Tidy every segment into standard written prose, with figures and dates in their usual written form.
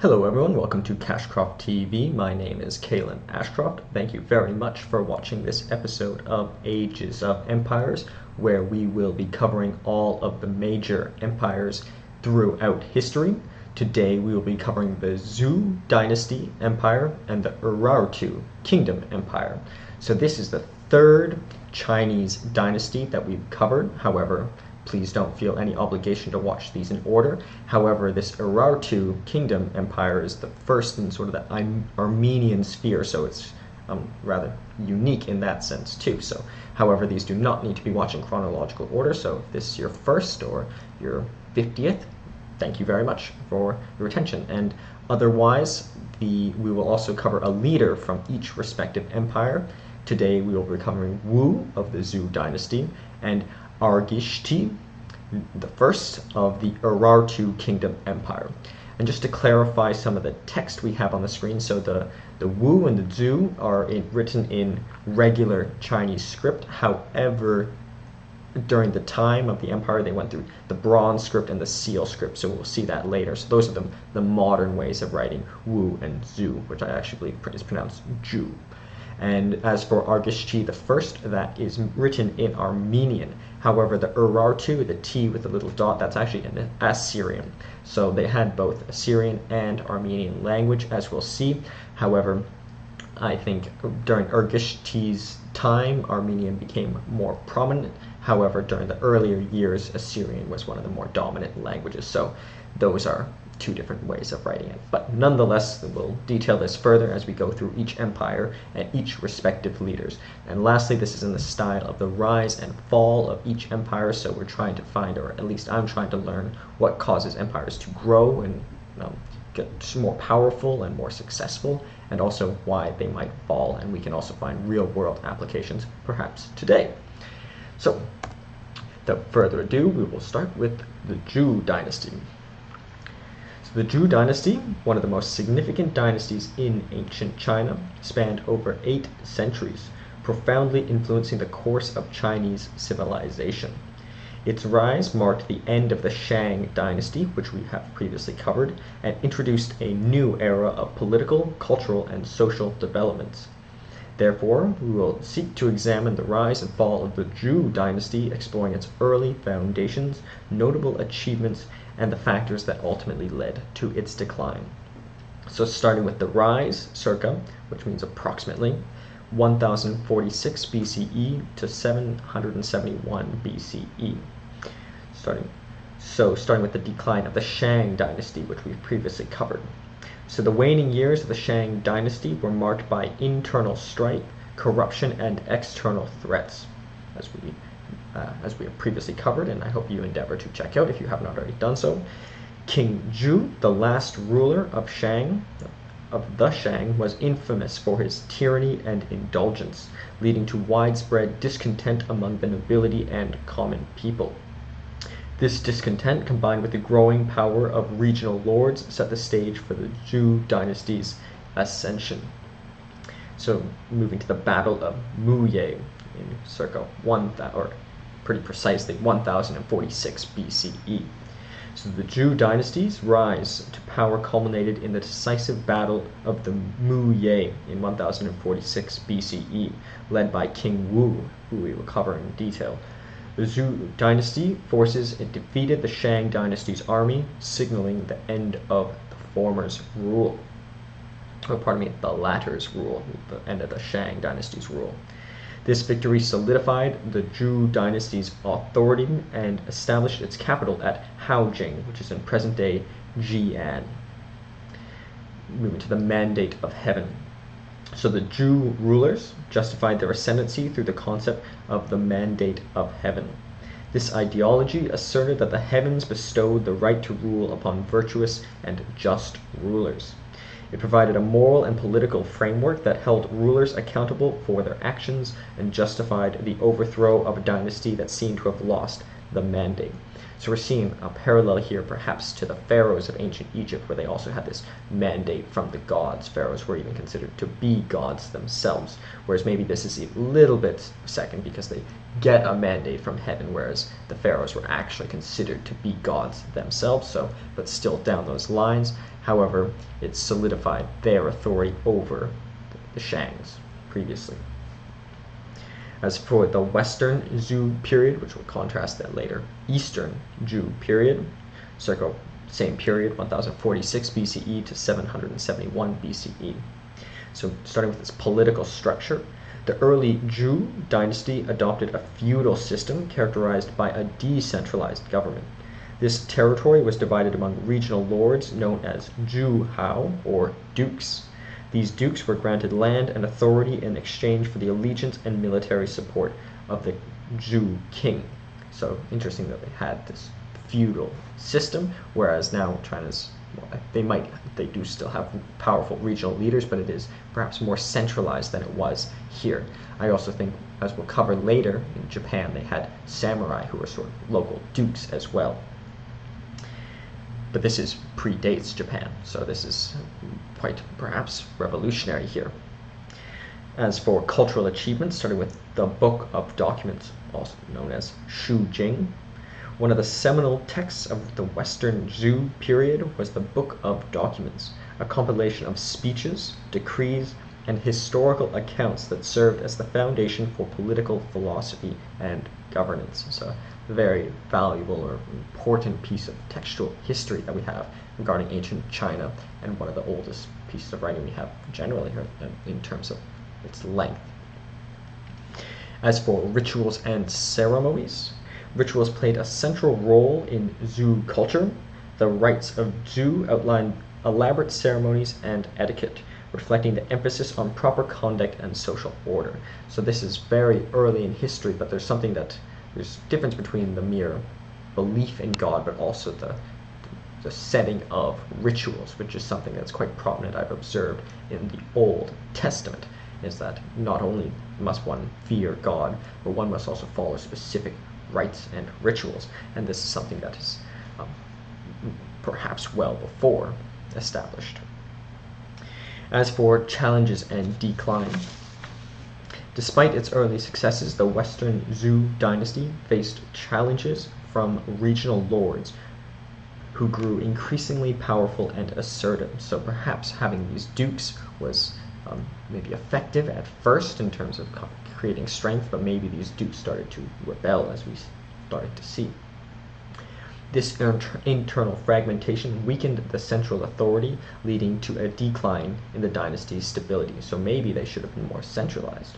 Hello everyone, welcome to CashcroftTV. My name is Kalen Ashcroft. Thank you very much for watching this episode of Ages of Empires, where we will be covering all of the major empires throughout history. Today we will be covering the Zhou Dynasty Empire and the Urartu Kingdom Empire. So this is the third Chinese dynasty that we've covered. However, please don't feel any obligation to watch these in order. However, this Urartu Kingdom Empire is the first in sort of the Armenian sphere, so it's rather unique in that sense too. So, however, these do not need to be watched in chronological order, so if this is your first or your 50th, thank you very much for your attention. And otherwise, we will also cover a leader from each respective empire. Today we will be covering Wu of the Zhou Dynasty and Argishti, the first of the Urartu Kingdom Empire. And just to clarify some of the text we have on the screen, so the Wu and the Zhou are written in regular Chinese script. However, during the time of the empire, they went through the bronze script and the seal script, so we'll see that later. So those are the modern ways of writing Wu and Zhou, which I actually believe is pronounced Zhu. And as for Argishti the first, that is written in Armenian. However, the Urartu, the T with the little dot, that's actually in Assyrian. So they had both Assyrian and Armenian language, as we'll see. However, I think during Argishti's time, Armenian became more prominent. However, during the earlier years, Assyrian was one of the more dominant languages. So those are two different ways of writing it. But nonetheless, we'll detail this further as we go through each empire and each respective leaders. And lastly, this is in the style of the rise and fall of each empire, so we're trying to find, or at least I'm trying to learn, what causes empires to grow and get more powerful and more successful, and also why they might fall, and we can also find real-world applications perhaps today. So, without further ado, we will start with the Zhou Dynasty. The Zhou Dynasty, one of the most significant dynasties in ancient China, spanned over 8 centuries, profoundly influencing the course of Chinese civilization. Its rise marked the end of the Shang Dynasty, which we have previously covered, and introduced a new era of political, cultural, and social developments. Therefore, we will seek to examine the rise and fall of the Zhou Dynasty, exploring its early foundations, notable achievements, and the factors that ultimately led to its decline. So starting with the rise, circa, which means approximately 1046 BCE to 771 BCE. Starting with the decline of the Shang Dynasty, which we've previously covered. So the waning years of the Shang Dynasty were marked by internal strife, corruption, and external threats, as we have previously covered, and I hope you endeavor to check out if you have not already done so. King Zhou, the last ruler of the Shang, was infamous for his tyranny and indulgence, leading to widespread discontent among the nobility and common people. This discontent, combined with the growing power of regional lords, set the stage for the Zhou Dynasty's ascension. So, moving to the Battle of Muye in circa 1046 BCE. So the Zhou Dynasty's rise to power culminated in the decisive Battle of the Muye in 1046 BCE, led by King Wu, who we will cover in detail. The Zhou Dynasty forces defeated the Shang Dynasty's army, signaling the end of the former's rule. The latter's rule, the end of the Shang Dynasty's rule. This victory solidified the Zhou Dynasty's authority and established its capital at Haojing, which is in present-day Jian. Moving to the Mandate of Heaven. So the Zhou rulers justified their ascendancy through the concept of the Mandate of Heaven. This ideology asserted that the heavens bestowed the right to rule upon virtuous and just rulers. It provided a moral and political framework that held rulers accountable for their actions and justified the overthrow of a dynasty that seemed to have lost the mandate. So we're seeing a parallel here perhaps to the pharaohs of ancient Egypt, where they also had this mandate from the gods. Pharaohs were even considered to be gods themselves, whereas maybe this is a little bit second because they get a mandate from heaven, whereas the pharaohs were actually considered to be gods themselves, so but still down those lines. However, it solidified their authority over the Shangs previously. As for the Western Zhou period, which will contrast that later Eastern Zhou period, circa same period, 1046 BCE to 771 BCE. So starting with its political structure, the early Zhou dynasty adopted a feudal system characterized by a decentralized government. This territory was divided among regional lords known as Zhuhao, or dukes. These dukes were granted land and authority in exchange for the allegiance and military support of the Zhou king. So interesting that they had this feudal system, whereas now China's, well, they do still have powerful regional leaders, but it is perhaps more centralized than it was here. I also think, as we'll cover later, in Japan they had samurai who were sort of local dukes as well. But this predates Japan, so this is quite perhaps revolutionary here. As for cultural achievements, starting with the Book of Documents, also known as Shu Jing, one of the seminal texts of the Western Zhou period was the Book of Documents, a compilation of speeches, decrees, and historical accounts that served as the foundation for political philosophy and governance. So a very valuable or important piece of textual history that we have regarding ancient China, and one of the oldest pieces of writing we have generally here in terms of its length. As for rituals and ceremonies, rituals played a central role in Zhou culture. The rites of Zhou outline elaborate ceremonies and etiquette, reflecting the emphasis on proper conduct and social order. So this is very early in history, but there's difference between the mere belief in God, but also the setting of rituals, which is something that's quite prominent I've observed in the Old Testament, is that not only must one fear God, but one must also follow specific rites and rituals, and this is something that is perhaps well before established. As for challenges and decline, despite its early successes, the Western Zhou dynasty faced challenges from regional lords who grew increasingly powerful and assertive. So perhaps having these dukes was maybe effective at first in terms of creating strength, but maybe these dukes started to rebel, as we started to see. This internal fragmentation weakened the central authority, leading to a decline in the dynasty's stability. So maybe they should have been more centralized.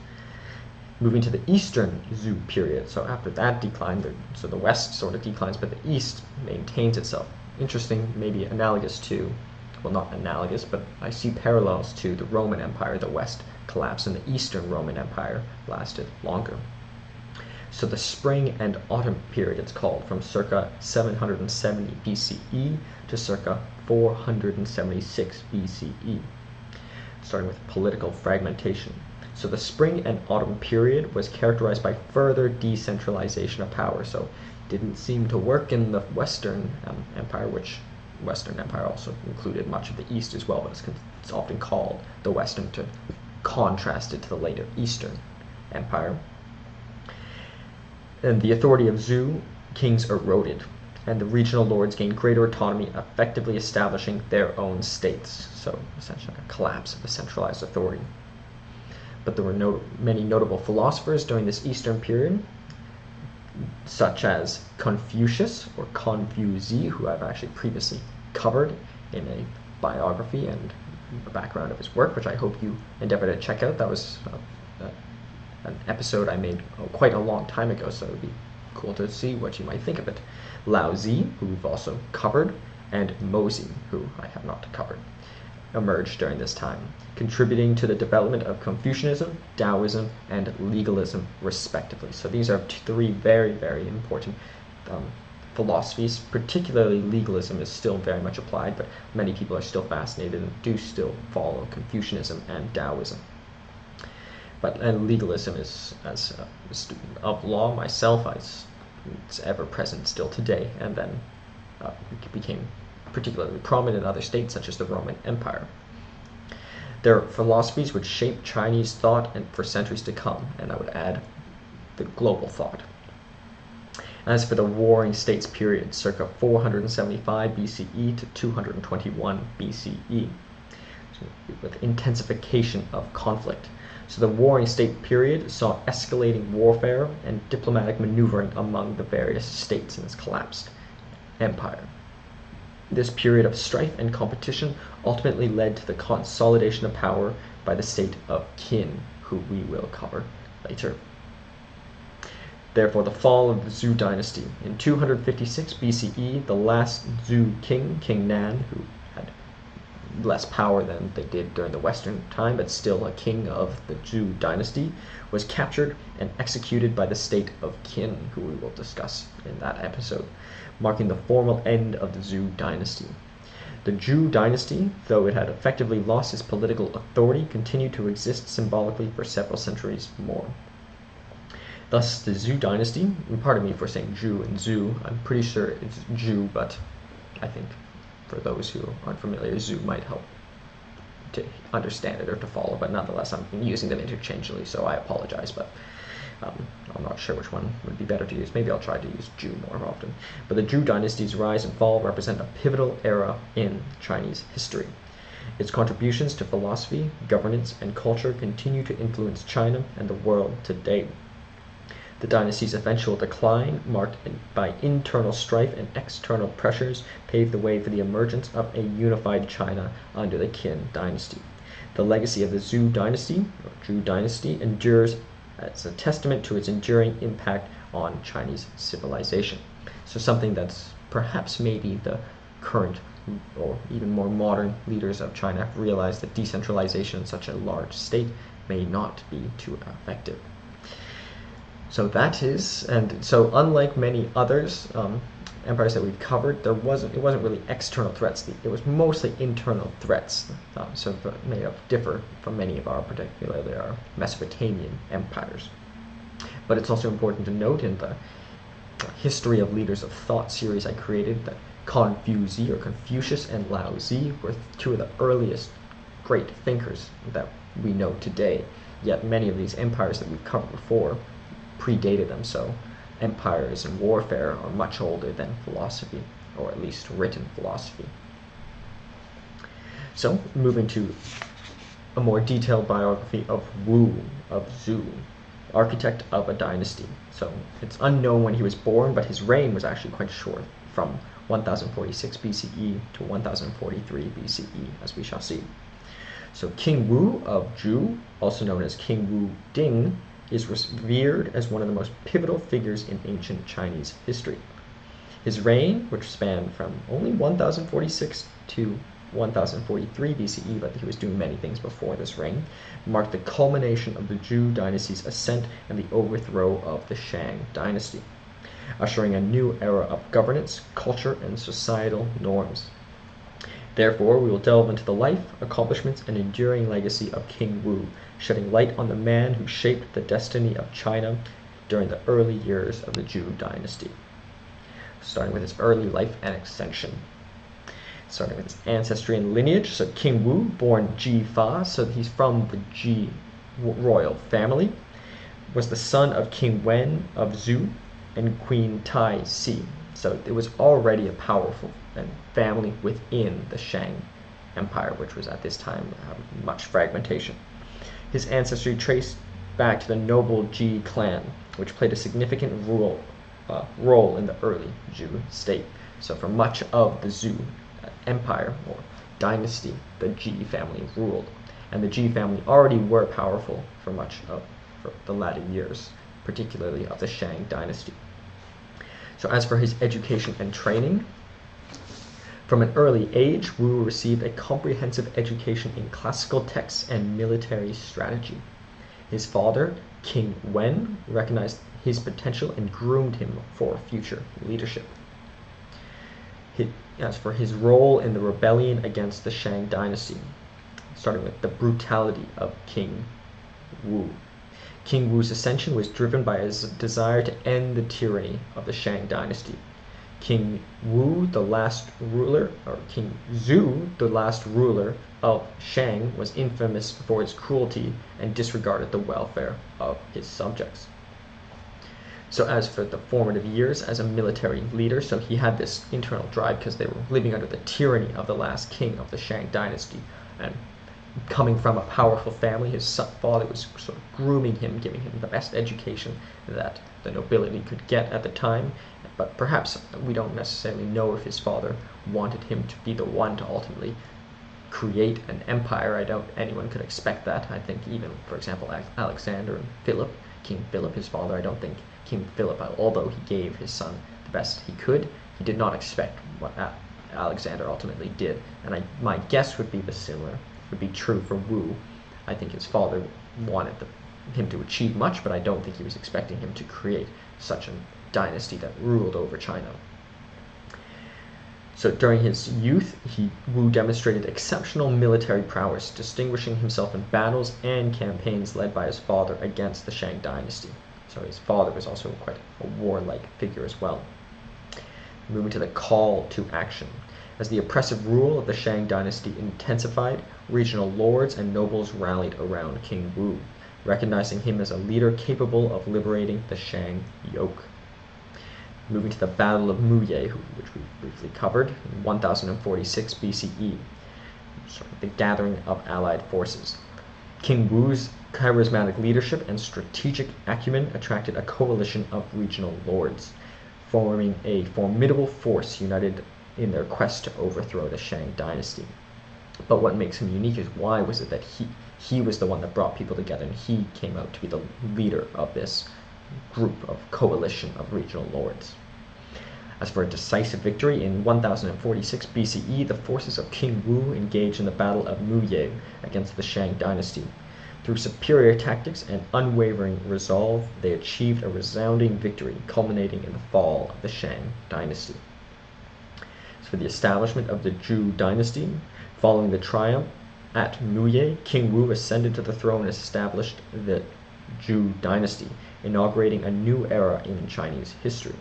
Moving to the Eastern Zhou period, so after that decline, so the West sort of declines, but the East maintains itself. Interesting, maybe analogous to, well, not analogous, but I see parallels to the Roman Empire. The West collapsed and the Eastern Roman Empire lasted longer. So the Spring and Autumn period, it's called, from circa 770 BCE to circa 476 BCE, starting with political fragmentation. So the Spring and Autumn period was characterized by further decentralization of power. So didn't seem to work in the Western Empire, which Western Empire also included much of the East as well, but it's often called the Western to contrast it to the later Eastern Empire. And the authority of Zhou kings eroded, and the regional lords gained greater autonomy, effectively establishing their own states. So essentially a collapse of the centralized authority. But there were many notable philosophers during this Eastern period, such as Confucius, or Confuzi, who I've actually previously covered in a biography and the background of his work, which I hope you endeavor to check out. That was an episode I made quite a long time ago, so it would be cool to see what you might think of it. Laozi, who we've also covered, and Mozi, who I have not covered, emerged during this time, contributing to the development of Confucianism, Taoism, and legalism, respectively. So these are three very, very important philosophies. Particularly legalism is still very much applied, but many people are still fascinated and do still follow Confucianism and Taoism. And legalism is, as a student of law myself, it's ever present still today, and then it became particularly prominent in other states such as the Roman Empire. Their philosophies would shape Chinese thought and for centuries to come, and I would add the global thought. As for the Warring States period, circa 475 BCE to 221 BCE, with intensification of conflict. So the Warring State period saw escalating warfare and diplomatic maneuvering among the various states in this collapsed empire. This period of strife and competition ultimately led to the consolidation of power by the state of Qin, who we will cover later. Therefore, the fall of the Zhou dynasty. In 256 BCE, the last Zhou king, King Nan, who had less power than they did during the Western time, but still a king of the Zhou dynasty, was captured and executed by the state of Qin, who we will discuss in that episode, marking the formal end of the Zhou dynasty. The Zhou dynasty, though it had effectively lost its political authority, continued to exist symbolically for several centuries more. Thus, the Zhou dynasty, and pardon me for saying Zhou and Zhou, I'm pretty sure it's Zhou, but I think for those who aren't familiar, Zhou might help to understand it or to follow, but nonetheless, I'm using them interchangeably, so I apologize, but I'm not sure which one would be better to use. Maybe I'll try to use Zhou more often. But the Zhou dynasty's rise and fall represent a pivotal era in Chinese history. Its contributions to philosophy, governance, and culture continue to influence China and the world today. The dynasty's eventual decline, marked by internal strife and external pressures, paved the way for the emergence of a unified China under the Qin dynasty. The legacy of the Zhou dynasty, endures as a testament to its enduring impact on Chinese civilization. So something that's perhaps maybe the current or even more modern leaders of China have realized, that decentralization in such a large state may not be too effective. So that is, and so unlike many others, empires that we've covered, it wasn't really external threats. It was mostly internal threats. So it may differ from many of our, particularly our Mesopotamian empires. But it's also important to note in the History of Leaders of Thought series I created that Confucius and Lao Tzu were two of the earliest great thinkers that we know today. Yet many of these empires that we've covered before predated them, so empires and warfare are much older than philosophy, or at least written philosophy. So, moving to a more detailed biography of Wu of Zhou, architect of a dynasty. So, it's unknown when he was born, but his reign was actually quite short, from 1046 BCE to 1043 BCE, as we shall see. So, King Wu of Zhou, also known as King Wu Ding, is revered as one of the most pivotal figures in ancient Chinese history. His reign, which spanned from only 1046 to 1043 BCE, but he was doing many things before this reign, marked the culmination of the Zhou dynasty's ascent and the overthrow of the Shang dynasty, ushering a new era of governance, culture, and societal norms. Therefore, we will delve into the life, accomplishments, and enduring legacy of King Wu, shedding light on the man who shaped the destiny of China during the early years of the Zhou dynasty. Starting with his early life and ascension. Starting with his ancestry and lineage, so King Wu, born Ji Fa, so he's from the Ji royal family, was the son of King Wen of Zhou and Queen Tai Si. So it was already a powerful family within the Shang Empire, which was at this time much fragmentation. His ancestry traced back to the noble Ji clan, which played a significant role in the early Zhou state. So for much of the Zhou Empire or dynasty, the Ji family ruled, and the Ji family already were powerful for the latter years, particularly of the Shang dynasty. So as for his education and training, from an early age, Wu received a comprehensive education in classical texts and military strategy. His father, King Wen, recognized his potential and groomed him for future leadership. As for his role in the rebellion against the Shang dynasty, starting with the brutality of King Wu. King Wu's ascension was driven by his desire to end the tyranny of the Shang dynasty. King Wu, the last ruler, or King Zhou, the last ruler of Shang, was infamous for his cruelty and disregarded the welfare of his subjects. So as for the formative years as a military leader, so he had this internal drive because they were living under the tyranny of the last king of the Shang dynasty. And coming from a powerful family, his father was sort of grooming him, giving him the best education that the nobility could get at the time. But perhaps we don't necessarily know if his father wanted him to be the one to ultimately create an empire. I doubt anyone could expect that. I think even, for example, Alexander and Philip, King Philip, his father, I don't think King Philip, although he gave his son the best he could, he did not expect what Alexander ultimately did. And my guess would be the similar would be true for Wu. I think his father wanted him to achieve much, but I don't think he was expecting him to create such a dynasty that ruled over China. So during his youth, Wu demonstrated exceptional military prowess, distinguishing himself in battles and campaigns led by his father against the Shang dynasty. So his father was also quite a warlike figure as well. Moving to the call to action. As the oppressive rule of the Shang dynasty intensified, regional lords and nobles rallied around King Wu, recognizing him as a leader capable of liberating the Shang yoke. Moving to the Battle of Muye, which we briefly covered, in 1046 BCE, the gathering of allied forces. King Wu's charismatic leadership and strategic acumen attracted a coalition of regional lords, forming a formidable force united in their quest to overthrow the Shang dynasty. But what makes him unique is why was it that he was the one that brought people together, and he came out to be the leader of this group of coalition of regional lords. As for a decisive victory, in 1046 BCE, the forces of King Wu engaged in the Battle of Muye against the Shang dynasty. Through superior tactics and unwavering resolve, they achieved a resounding victory, culminating in the fall of the Shang dynasty. As for the establishment of the Zhou dynasty, following the triumph at Muye, King Wu ascended to the throne and established the Zhou dynasty, inaugurating a new era in Chinese history.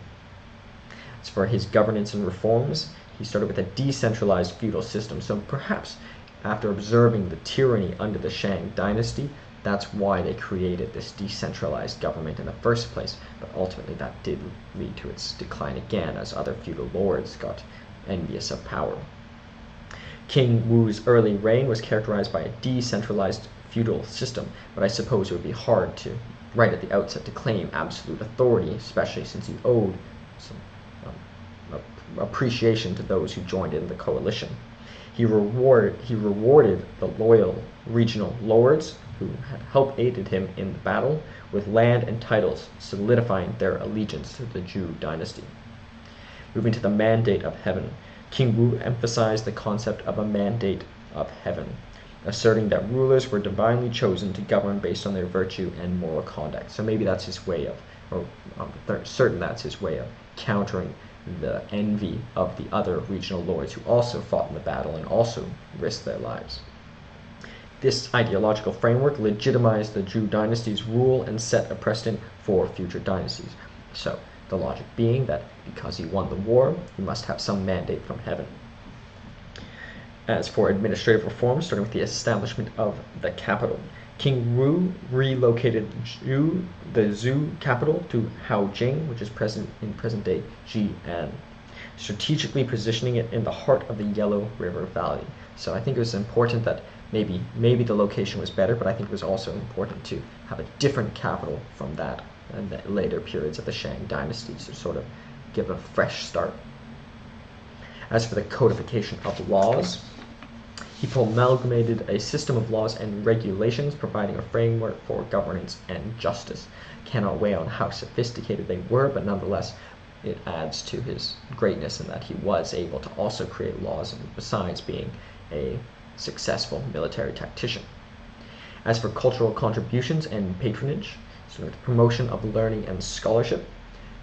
As for his governance and reforms, he started with a decentralized feudal system, so perhaps after observing the tyranny under the Shang dynasty, that's why they created this decentralized government in the first place, but ultimately that did lead to its decline again as other feudal lords got envious of power. King Wu's early reign was characterized by a decentralized feudal system, but I suppose it would be hard to, right at the outset, to claim absolute authority, especially since he owed some appreciation to those who joined in the coalition. He rewarded the loyal regional lords who had helped aided him in the battle with land and titles, solidifying their allegiance to the Zhou dynasty. Moving to the mandate of heaven, King Wu emphasized the concept of a mandate of heaven, asserting that rulers were divinely chosen to govern based on their virtue and moral conduct. So maybe that's his way of, or I'm certain that's his way of countering the envy of the other regional lords who also fought in the battle and also risked their lives. This ideological framework legitimized the Zhou dynasty's rule and set a precedent for future dynasties. So the logic being that because he won the war, he must have some mandate from heaven. As for administrative reforms, starting with the establishment of the capital, King Wu relocated the Zhou capital to Haojing, which is in present-day Jian, strategically positioning it in the heart of the Yellow River Valley. So I think it was important that maybe the location was better, but I think it was also important to have a different capital from that and the later periods of the Shang dynasty to sort of give a fresh start. As for the codification of laws, he amalgamated a system of laws and regulations, providing a framework for governance and justice. Cannot weigh on how sophisticated they were, but nonetheless, it adds to his greatness in that he was able to also create laws, besides being a successful military tactician. As for cultural contributions and patronage, so the promotion of learning and scholarship,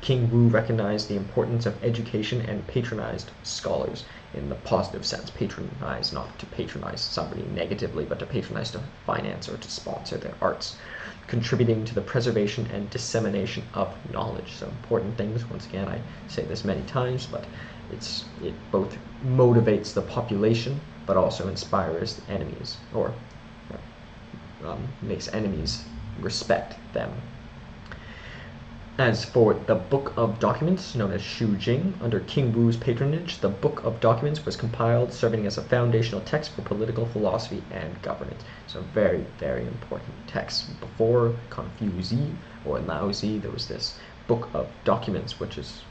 King Wu recognized the importance of education and patronized scholars in the positive sense. Patronize, not to patronize somebody negatively, but to patronize to finance or to sponsor their arts, contributing to the preservation and dissemination of knowledge. So important things. Once again, I say this many times, but it both motivates the population, but also inspires enemies, or makes enemies respect them. As for the Book of Documents, known as Shu Jing, under King Wu's patronage, the Book of Documents was compiled, serving as a foundational text for political philosophy and governance. So very, very important text. Before Confucius or Laozi, there was this Book of Documents, which is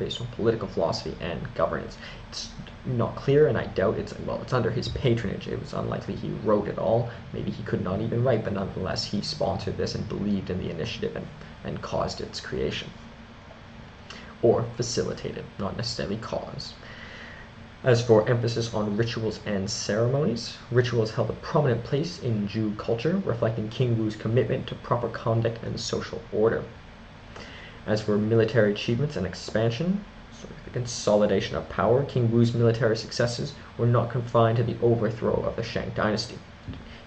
based on political philosophy and governance. It's not clear, and I doubt it's under his patronage. It was unlikely he wrote it all. Maybe he could not even write, but nonetheless he sponsored this and believed in the initiative and caused its creation, or facilitated, not necessarily caused. As for emphasis on rituals and ceremonies, rituals held a prominent place in Zhou culture, reflecting King Wu's commitment to proper conduct and social order. As for military achievements and expansion, the consolidation of power, King Wu's military successes were not confined to the overthrow of the Shang dynasty.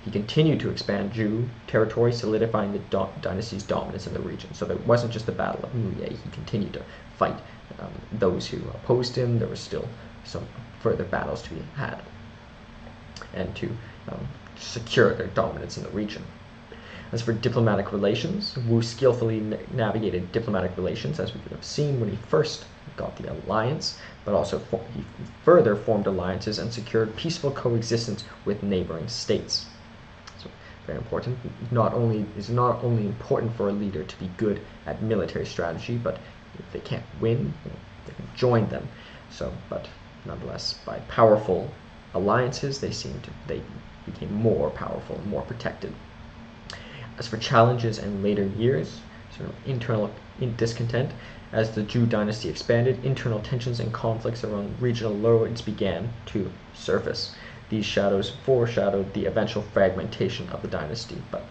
He continued to expand Zhou territory, solidifying the dynasty's dominance in the region. So there wasn't just the Battle of Muye. He continued to fight those who opposed him. There was still some further battles to be had, and to secure their dominance in the region. As for diplomatic relations, Wu skillfully navigated diplomatic relations, as we could have seen when he first got the alliance, but also he further formed alliances and secured peaceful coexistence with neighboring states. So very important. It's not only important for a leader to be good at military strategy, but if they can't win, they can join them. So, but nonetheless, by powerful alliances, they became more powerful and more protected. As for challenges in later years, sort of internal discontent, as the Zhou dynasty expanded, internal tensions and conflicts around regional lords began to surface. These shadows foreshadowed the eventual fragmentation of the dynasty, but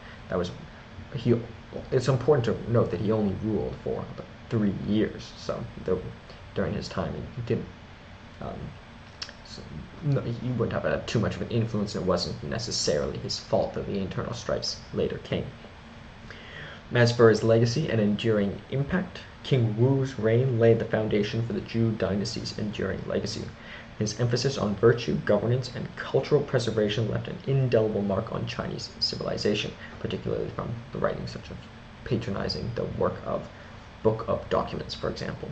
it's important to note that he only ruled for about 3 years, so during his time he didn't he wouldn't have had too much of an influence, and it wasn't necessarily his fault that the internal strifes later came. As for his legacy and enduring impact, King Wu's reign laid the foundation for the Zhou dynasty's enduring legacy. His emphasis on virtue, governance, and cultural preservation left an indelible mark on Chinese civilization, particularly from the writings such as patronizing the work of Book of Documents, for example.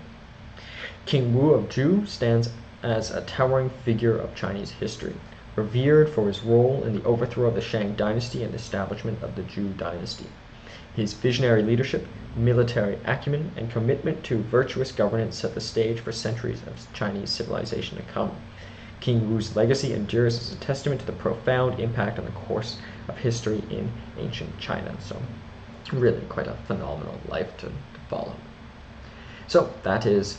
King Wu of Zhou stands as a towering figure of Chinese history, revered for his role in the overthrow of the Shang dynasty and the establishment of the Zhou dynasty. His visionary leadership, military acumen, and commitment to virtuous governance set the stage for centuries of Chinese civilization to come. King Wu's legacy endures as a testament to the profound impact on the course of history in ancient China. So, really quite a phenomenal life to follow. So, that is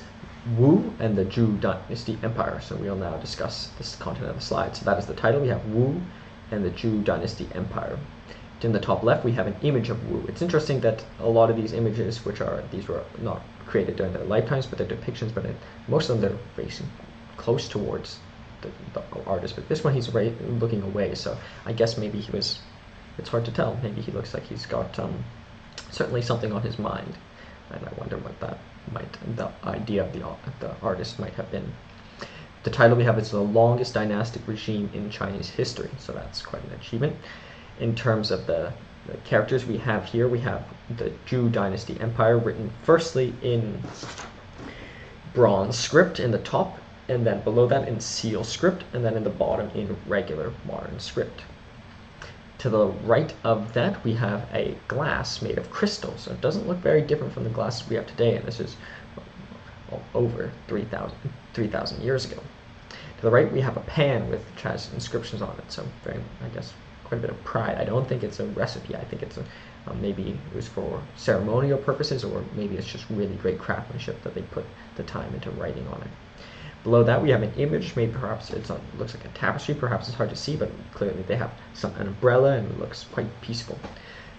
Wu and the Zhou Dynasty Empire. So we'll now discuss this content of the slide. So that is the title. We have Wu and the Zhou Dynasty Empire. In the top left, we have an image of Wu. It's interesting that a lot of these images, these were not created during their lifetimes, but they're depictions, but most of them they're facing close towards the artist. But this one, he's looking away, so I guess maybe it's hard to tell. Maybe he looks like he's got certainly something on his mind, and I wonder what the idea of the artist might have been. The title we have is the longest dynastic regime in Chinese history, so that's quite an achievement. In terms of the characters we have here, we have the Zhou Dynasty Empire written firstly in bronze script in the top, and then below that in seal script, and then in the bottom in regular modern script. To the right of that, we have a glass made of crystal, so it doesn't look very different from the glasses we have today, and this is over 3,000 years ago. To the right, we have a pan which has inscriptions on it, so very, I guess, quite a bit of pride. I don't think it's a recipe. I think it's maybe it was for ceremonial purposes, or maybe it's just really great craftsmanship that they put the time into writing on it. Below that, we have an image made, perhaps it looks like a tapestry, perhaps it's hard to see, but clearly they have an umbrella and it looks quite peaceful.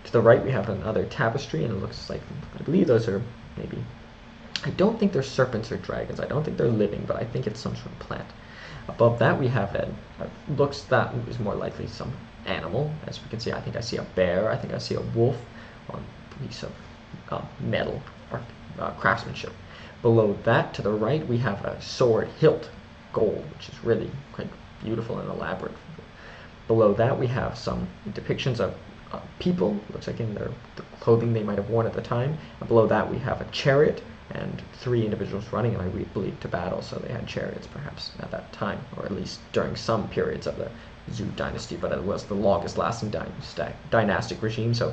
To the right, we have another tapestry, and it looks like, I believe those are maybe, I don't think they're serpents or dragons, I don't think they're living, but I think it's some sort of plant. Above that, we have that is more likely some animal. As we can see, I think I see a bear, I think I see a wolf on a piece of metal or craftsmanship. Below that, to the right, we have a sword hilt, gold, which is really quite beautiful and elaborate. Below that, we have some depictions of people, looks like in the clothing they might have worn at the time. And below that we have a chariot and 3 individuals running, and I believe to battle, so they had chariots perhaps at that time, or at least during some periods of the Zhou dynasty, but it was the longest lasting dynastic regime, so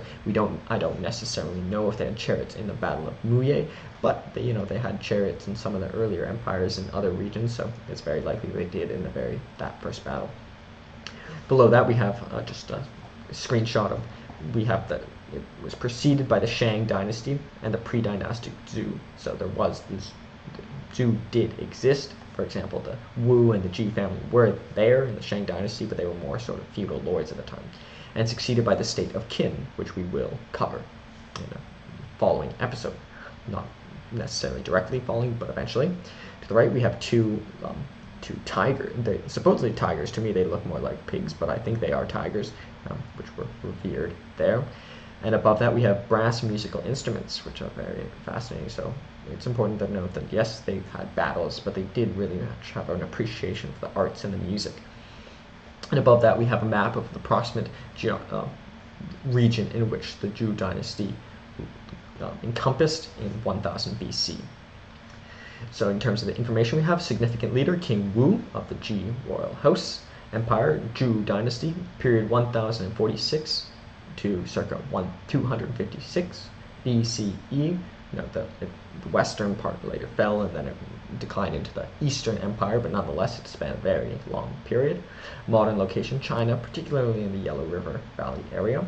I don't necessarily know if they had chariots in the Battle of Muye, but they had chariots in some of the earlier empires in other regions, so it's very likely they did in that first battle. Below that we have just a screenshot of, it was preceded by the Shang dynasty and the pre-dynastic Zhou. So the Zhou did exist. For example, the Wu and the Ji family were there in the Shang dynasty, but they were more sort of feudal lords at the time. And succeeded by the state of Qin, which we will cover in a following episode. Not necessarily directly following, but eventually. To the right we have two tigers. They're supposedly tigers. To me they look more like pigs, but I think they are tigers, which were revered there. And above that we have brass musical instruments, which are very fascinating. So it's important to note that yes, they had battles, but they did really much have an appreciation for the arts and the music. And above that we have a map of the approximate region in which the Zhou dynasty encompassed in 1000 BC. So in terms of the information we have, significant leader King Wu of the Ji royal house, empire, Zhou dynasty, period 1046 to circa 256 BCE. The western part later fell, and then it declined into the Eastern Empire, but nonetheless it spanned a very long period. Modern location, China, particularly in the Yellow River Valley area.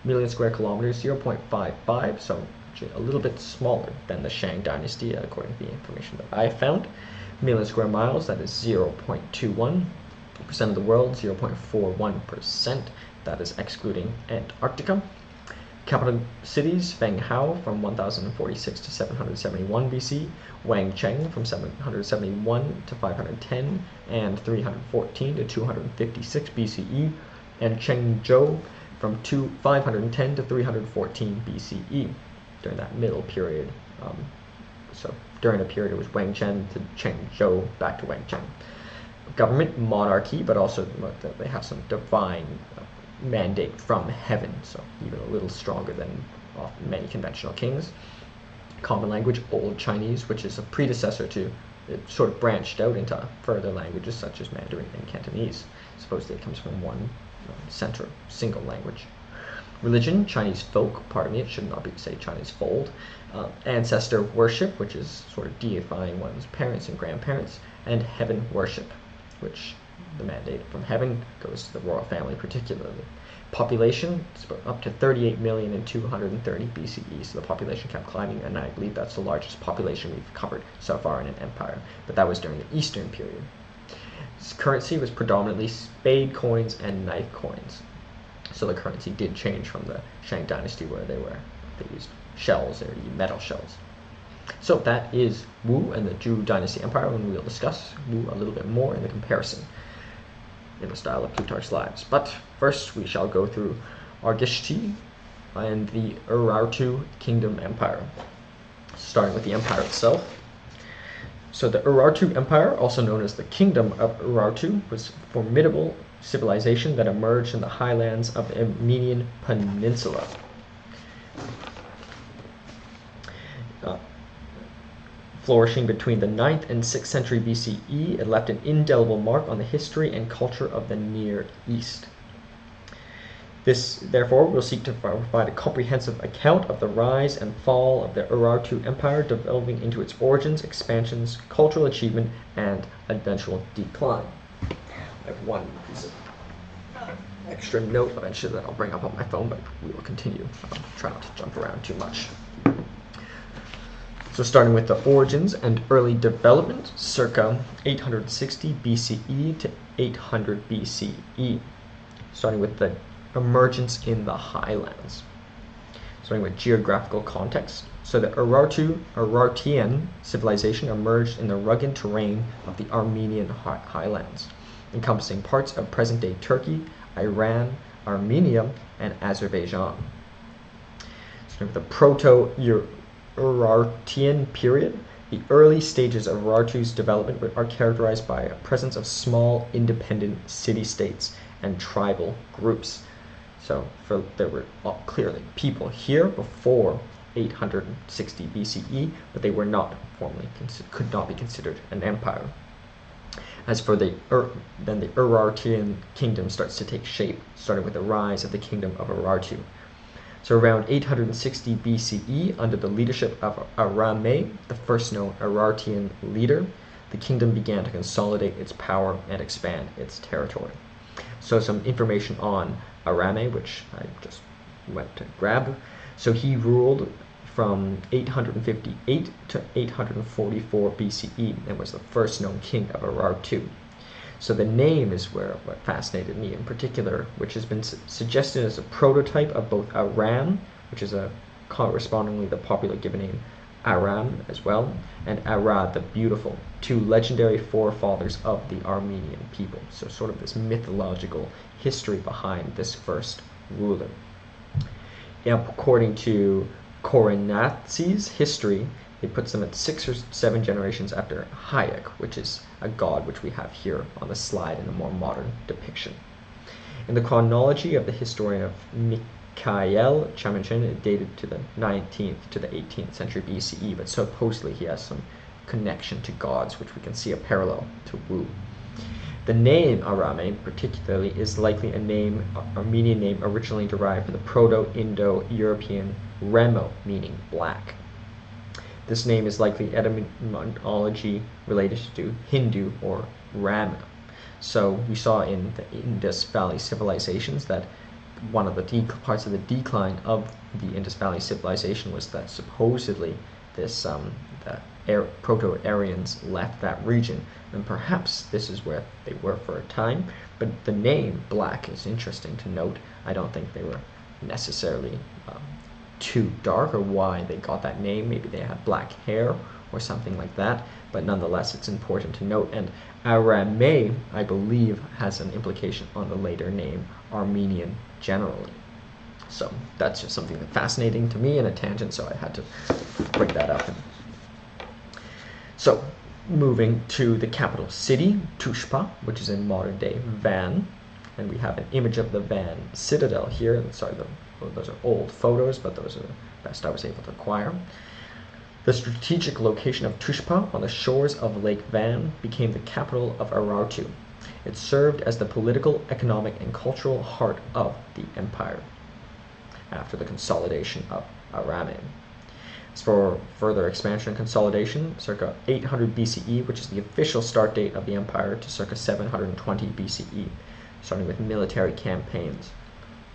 Million square kilometers, 0.55, so a little bit smaller than the Shang dynasty, according to the information that I found. Million square miles, that is 0.21%. of the world, 0.41%. That is excluding Antarctica. Capital cities, Fenghao from 1046 to 771 BC, Wangcheng from 771 to 510 and 314 to 256 BCE, and Chengzhou from 510 to 314 BCE during that middle period. So during a period it was Wangcheng to Chengzhou, back to Wangcheng. Government, monarchy, but also they have some divine mandate from heaven, so even a little stronger than many conventional kings. Common language, Old Chinese, which is a predecessor to, it sort of branched out into further languages such as Mandarin and Cantonese. Supposedly it comes from one single language. Religion, Chinese folk, pardon me, it should not be say Chinese fold. Ancestor worship, which is sort of deifying one's parents and grandparents, and heaven worship, which the mandate from heaven goes to the royal family particularly. Population, it's up to 38 million in 230 BCE, so the population kept climbing, and I believe that's the largest population we've covered so far in an empire, but that was during the Eastern period. Its currency was predominantly spade coins and knife coins, so the currency did change from the Shang dynasty where they used shells, or metal shells. So that is Wu and the Zhou dynasty empire, and we'll discuss Wu a little bit more in the comparison in the style of Plutarch's Lives. But first we shall go through Argishti and the Urartu Kingdom Empire, starting with the empire itself. So the Urartu Empire, also known as the Kingdom of Urartu, was a formidable civilization that emerged in the highlands of the Armenian Peninsula. Flourishing between the 9th and 6th century BCE, it left an indelible mark on the history and culture of the Near East. This, therefore, will seek to provide a comprehensive account of the rise and fall of the Urartu Empire, developing into its origins, expansions, cultural achievement, and eventual decline. I have one piece of extra note eventually that I'll bring up on my phone, but we will continue. I'll try not to jump around too much. So starting with the origins and early development, circa 860 BCE to 800 BCE. Starting with the emergence in the highlands. Starting with geographical context. So the Urartian civilization emerged in the rugged terrain of the Armenian highlands, encompassing parts of present-day Turkey, Iran, Armenia, and Azerbaijan. Starting with the Proto-Urartian period, the early stages of Urartu's development are characterized by a presence of small, independent city-states and tribal groups. So there were clearly people here before 860 BCE, but they were not formally could not be considered an empire. As for then the Urartian kingdom starts to take shape, starting with the rise of the kingdom of Urartu. So around 860 BCE, under the leadership of Arame, the first known Urartian leader, the kingdom began to consolidate its power and expand its territory. So some information on Arame, which I just went to grab. So he ruled from 858 to 844 BCE and was the first known king of Urartu. So the name is what fascinated me in particular, which has been suggested as a prototype of both Aram, which is correspondingly the popular given name Aram as well, and Arad the Beautiful, two legendary forefathers of the Armenian people. So sort of this mythological history behind this first ruler. According to Korenatsi's history, it puts them at 6 or 7 generations after Hayek, which is a god which we have here on the slide in a more modern depiction. In the chronology of the historian of Mikhail Chaminchin, it dated to the 19th to the 18th century BCE, but supposedly he has some connection to gods, which we can see a parallel to Wu. The name Arame, particularly, is likely a Armenian name originally derived from the Proto-Indo-European Remo, meaning black. This name is likely etymology related to Hindu or Rama. So we saw in the Indus Valley civilizations that one of the parts of the decline of the Indus Valley civilization was that supposedly this Proto-Aryans left that region, and perhaps this is where they were for a time. But the name black is interesting to note. I don't think they were necessarily too dark, or why they got that name. Maybe they had black hair or something like that, but nonetheless it's important to note. And Arame, I believe, has an implication on the later name Armenian generally. So that's just something that's fascinating to me in a tangent, so I had to bring that up. So moving to the capital city, Tushpa, which is in modern day Van, and we have an image of the Van citadel here. Sorry, those are old photos, but those are the best I was able to acquire. The strategic location of Tushpa on the shores of Lake Van became the capital of Urartu. It served as the political, economic, and cultural heart of the empire after the consolidation of Arame. As for further expansion and consolidation, circa 800 BCE, which is the official start date of the empire, to circa 720 BCE, starting with military campaigns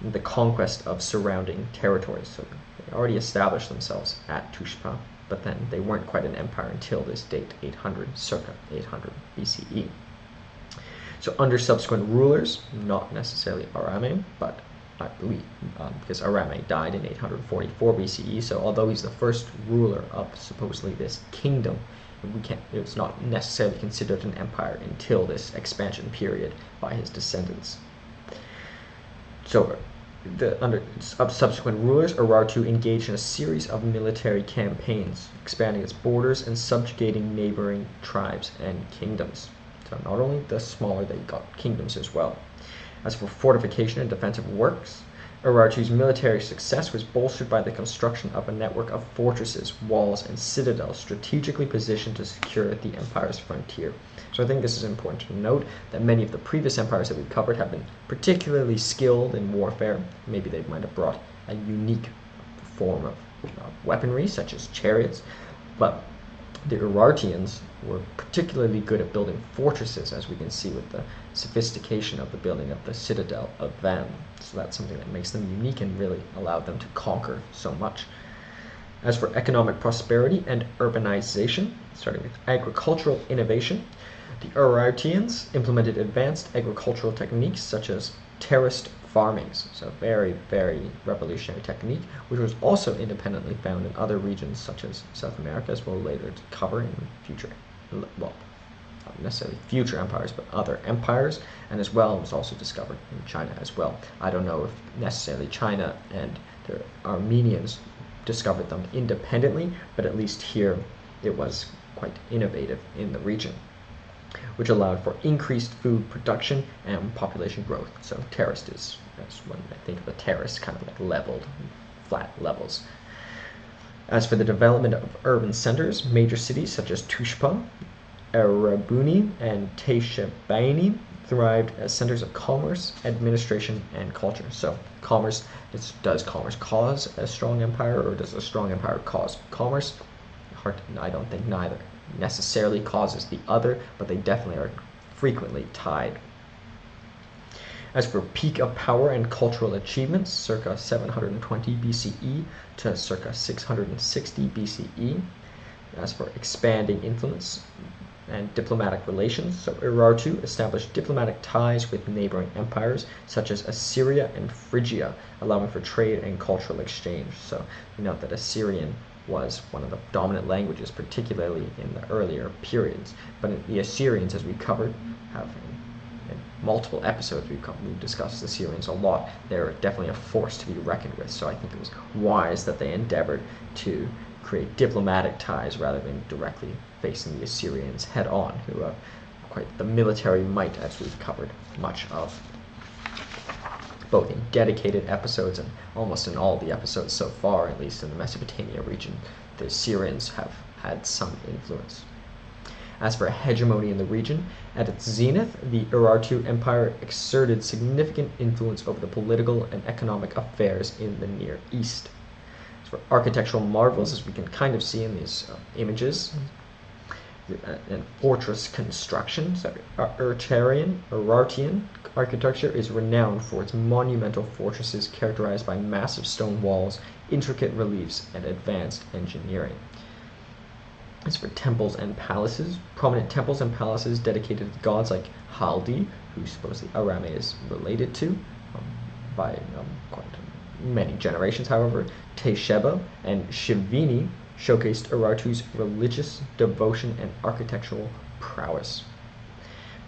and the conquest of surrounding territories. So they already established themselves at Tushpa, but then they weren't quite an empire until this date, circa 800 BCE. So under subsequent rulers, not necessarily Arame, but I believe, because Arame died in 844 BCE, so although he's the first ruler of supposedly this kingdom, it's not necessarily considered an empire until this expansion period by his descendants. So under subsequent rulers, Urartu engaged in a series of military campaigns, expanding its borders and subjugating neighboring tribes and kingdoms. So not only the smaller, they got kingdoms as well. As for fortification and defensive works, Urartu's military success was bolstered by the construction of a network of fortresses, walls, and citadels strategically positioned to secure the empire's frontier. So I think this is important to note that many of the previous empires that we've covered have been particularly skilled in warfare. Maybe they might have brought a unique form of weaponry, such as chariots, but the Urartians were particularly good at building fortresses, as we can see with the sophistication of the building of the citadel of Van. So that's something that makes them unique and really allowed them to conquer so much. As for economic prosperity and urbanization, starting with agricultural innovation, the Urartians implemented advanced agricultural techniques such as terraced farming. So a very, very revolutionary technique, which was also independently found in other regions such as South America, as we'll later cover in future, well, not necessarily future empires, but other empires, and as well, it was also discovered in China as well. I don't know if necessarily China and the Armenians discovered them independently, but at least here it was quite innovative in the region. which allowed for increased food production and population growth. So terraced is, that's when I think of a terrace, kind of like leveled, flat levels. As for the development of urban centers, major cities such as Tushpa, Erebuni, and Teishebaini thrived as centers of commerce, administration, and culture. So commerce, does commerce cause a strong empire, or does a strong empire cause commerce? I don't think neither necessarily causes the other, but they definitely are frequently tied. As for peak of power and cultural achievements, circa 720 BCE to circa 660 BCE. As for expanding influence and diplomatic relations, so Urartu established diplomatic ties with neighboring empires such as Assyria and Phrygia, allowing for trade and cultural exchange. So you note that Assyrian was one of the dominant languages, particularly in the earlier periods. But the Assyrians, as we covered, have in multiple episodes we've discussed the Assyrians a lot. They're definitely a force to be reckoned with. So I think it was wise that they endeavored to create diplomatic ties rather than directly facing the Assyrians head on, who have quite the military might, as we've covered much of, both in dedicated episodes and almost in all the episodes so far, at least in the Mesopotamia region. The Assyrians have had some influence. As for hegemony in the region, at its zenith, the Urartu Empire exerted significant influence over the political and economic affairs in the Near East. As for architectural marvels, as we can kind of see in these images, and fortress construction, so Urartian architecture is renowned for its monumental fortresses characterized by massive stone walls, intricate reliefs, and advanced engineering. As for temples and palaces, prominent temples and palaces dedicated to gods like Haldi, who supposedly Arame is related to by quite many generations, however, Tesheba and Shivini showcased Urartu's religious devotion and architectural prowess.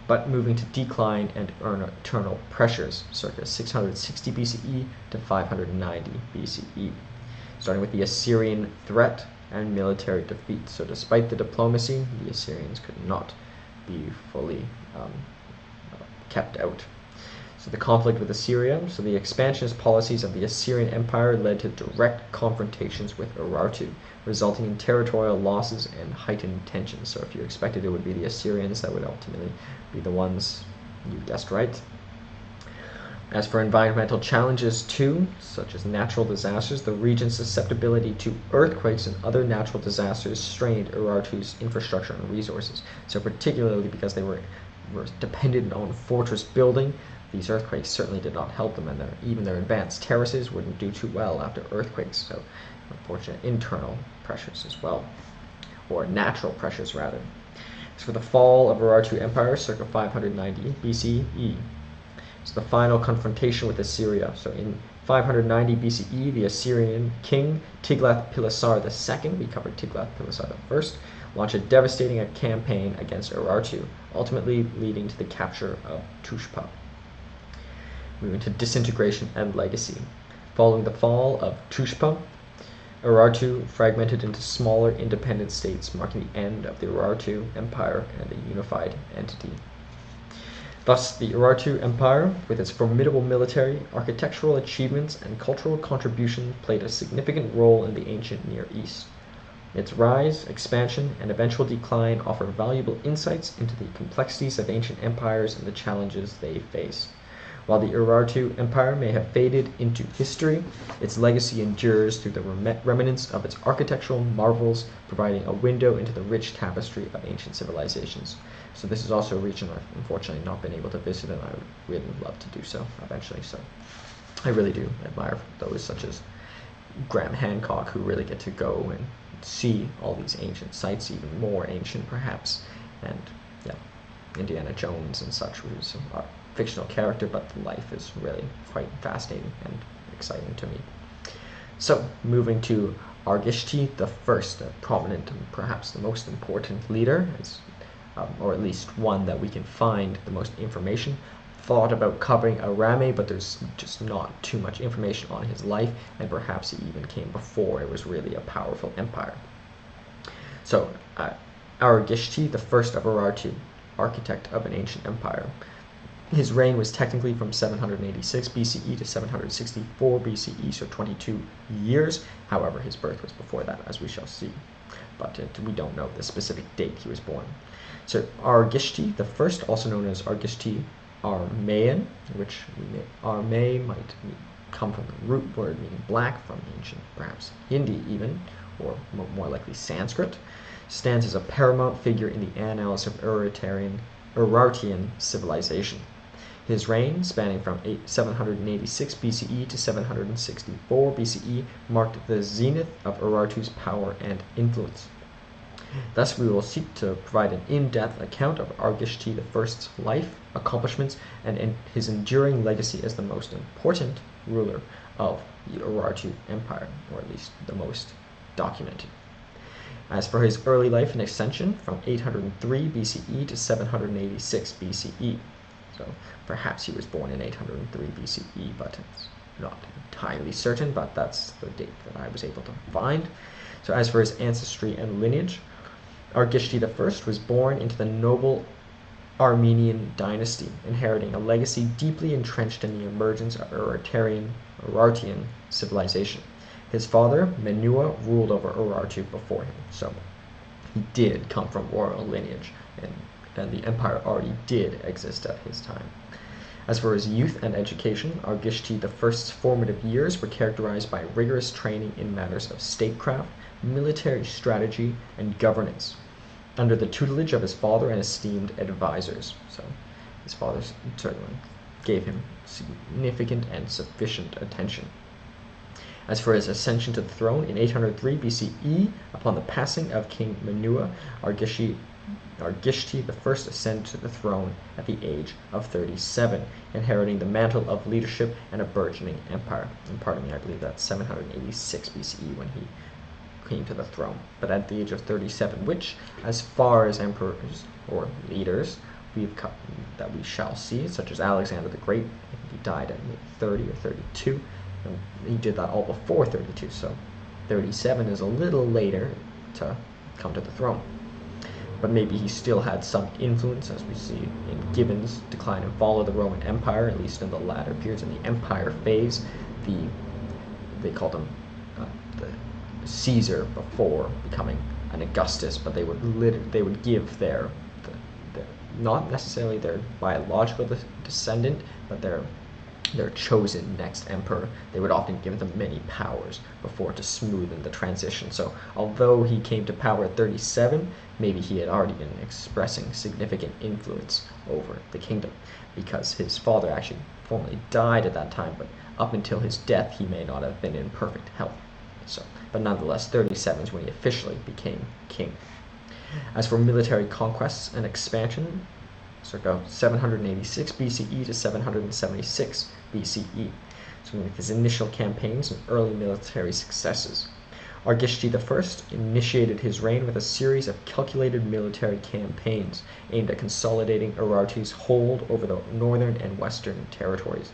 But moving to decline and internal pressures, circa 660 BCE to 590 BCE, starting with the Assyrian threat and military defeat. So despite the diplomacy, the Assyrians could not be fully kept out. So the conflict with Assyria, so the expansionist policies of the Assyrian Empire led to direct confrontations with Urartu, resulting in territorial losses and heightened tensions. So if you expected it would be the Assyrians, that would ultimately be the ones you guessed right. As for environmental challenges too, such as natural disasters, the region's susceptibility to earthquakes and other natural disasters strained Urartu's infrastructure and resources. So particularly because they were dependent on fortress building, these earthquakes certainly did not help them, and even their advanced terraces wouldn't do too well after earthquakes. So unfortunate internal pressures as well, or natural pressures rather. As for the fall of Urartu Empire, circa 590 BCE. So the final confrontation with Assyria. So in 590 BCE, the Assyrian king Tiglath-Pileser II, we covered Tiglath-Pileser I, launched a devastating campaign against Urartu, ultimately leading to the capture of Tushpa. Moving to disintegration and legacy. Following the fall of Tushpa, Urartu fragmented into smaller independent states, marking the end of the Urartu Empire and a unified entity. Thus, the Urartu Empire, with its formidable military, architectural achievements, and cultural contribution, played a significant role in the ancient Near East. Its rise, expansion, and eventual decline offer valuable insights into the complexities of ancient empires and the challenges they face. While the Urartu Empire may have faded into history, its legacy endures through the remnants of its architectural marvels, providing a window into the rich tapestry of ancient civilizations. So this is also a region I've unfortunately not been able to visit, and I would really love to do so eventually. So I really do admire those such as Graham Hancock, who really get to go and see all these ancient sites, even more ancient perhaps, and yeah, Indiana Jones and such, who's a fictional character, but the life is really quite fascinating and exciting to me. So moving to Argishti the First, a prominent and perhaps the most important leader, or at least one that we can find the most information. Thought about covering Arame, but there's just not too much information on his life, and perhaps he even came before it was really a powerful empire. So Argishti the First of Urartu. architect of an ancient empire. His reign was technically from 786 BCE to 764 BCE, so 22 years. However, his birth was before that, as we shall see. But we don't know the specific date he was born. So Argishti the First, also known as Argishti Armaean, which Armay might come from the root word meaning black, from ancient, perhaps Hindi even, or more likely Sanskrit, stands as a paramount figure in the annals of Urartian civilization. His reign, spanning from 786 BCE to 764 BCE, marked the zenith of Urartu's power and influence. Thus, we will seek to provide an in-depth account of Argishti I's life, accomplishments, and his enduring legacy as the most important ruler of the Urartu Empire, or at least the most documented. As for his early life and ascension, from 803 BCE to 786 BCE. So perhaps he was born in 803 BCE, but it's not entirely certain, but that's the date that I was able to find. So as for his ancestry and lineage, Argishti I was born into the noble Armenian dynasty, inheriting a legacy deeply entrenched in the emergence of Urartian civilization. His father, Menua, ruled over Urartu before him, so he did come from royal lineage, and the empire already did exist at his time. As for his youth and education, Argishti I's formative years were characterized by rigorous training in matters of statecraft, military strategy, and governance, under the tutelage of his father and esteemed advisors. So his father certainly gave him significant and sufficient attention. As for his ascension to the throne in 803 BCE, upon the passing of King Menua, Argishti I ascended to the throne at the age of 37, inheriting the mantle of leadership and a burgeoning empire. And pardon me, I believe that's 786 BCE when he came to the throne. But at the age of 37, which, as far as emperors or leaders that we shall see, such as Alexander the Great, he died at 30 or 32. And he did that all before 32, so 37 is a little later to come to the throne. But maybe he still had some influence, as we see in Gibbon's Decline and Fall of the Roman Empire, at least in the latter periods. In the Empire phase, they called him the Caesar before becoming an Augustus, but they would give their not necessarily their biological descendant, but their chosen next emperor. They would often give them many powers before to smoothen the transition. So although he came to power at 37, maybe he had already been expressing significant influence over the kingdom, because his father actually formally died at that time, but up until his death he may not have been in perfect health. So, but nonetheless, 37 is when he officially became king. As for military conquests and expansion, circa 786 BCE to 776 BCE, so with his initial campaigns and early military successes. Argishti I initiated his reign with a series of calculated military campaigns aimed at consolidating Urartu's hold over the northern and western territories.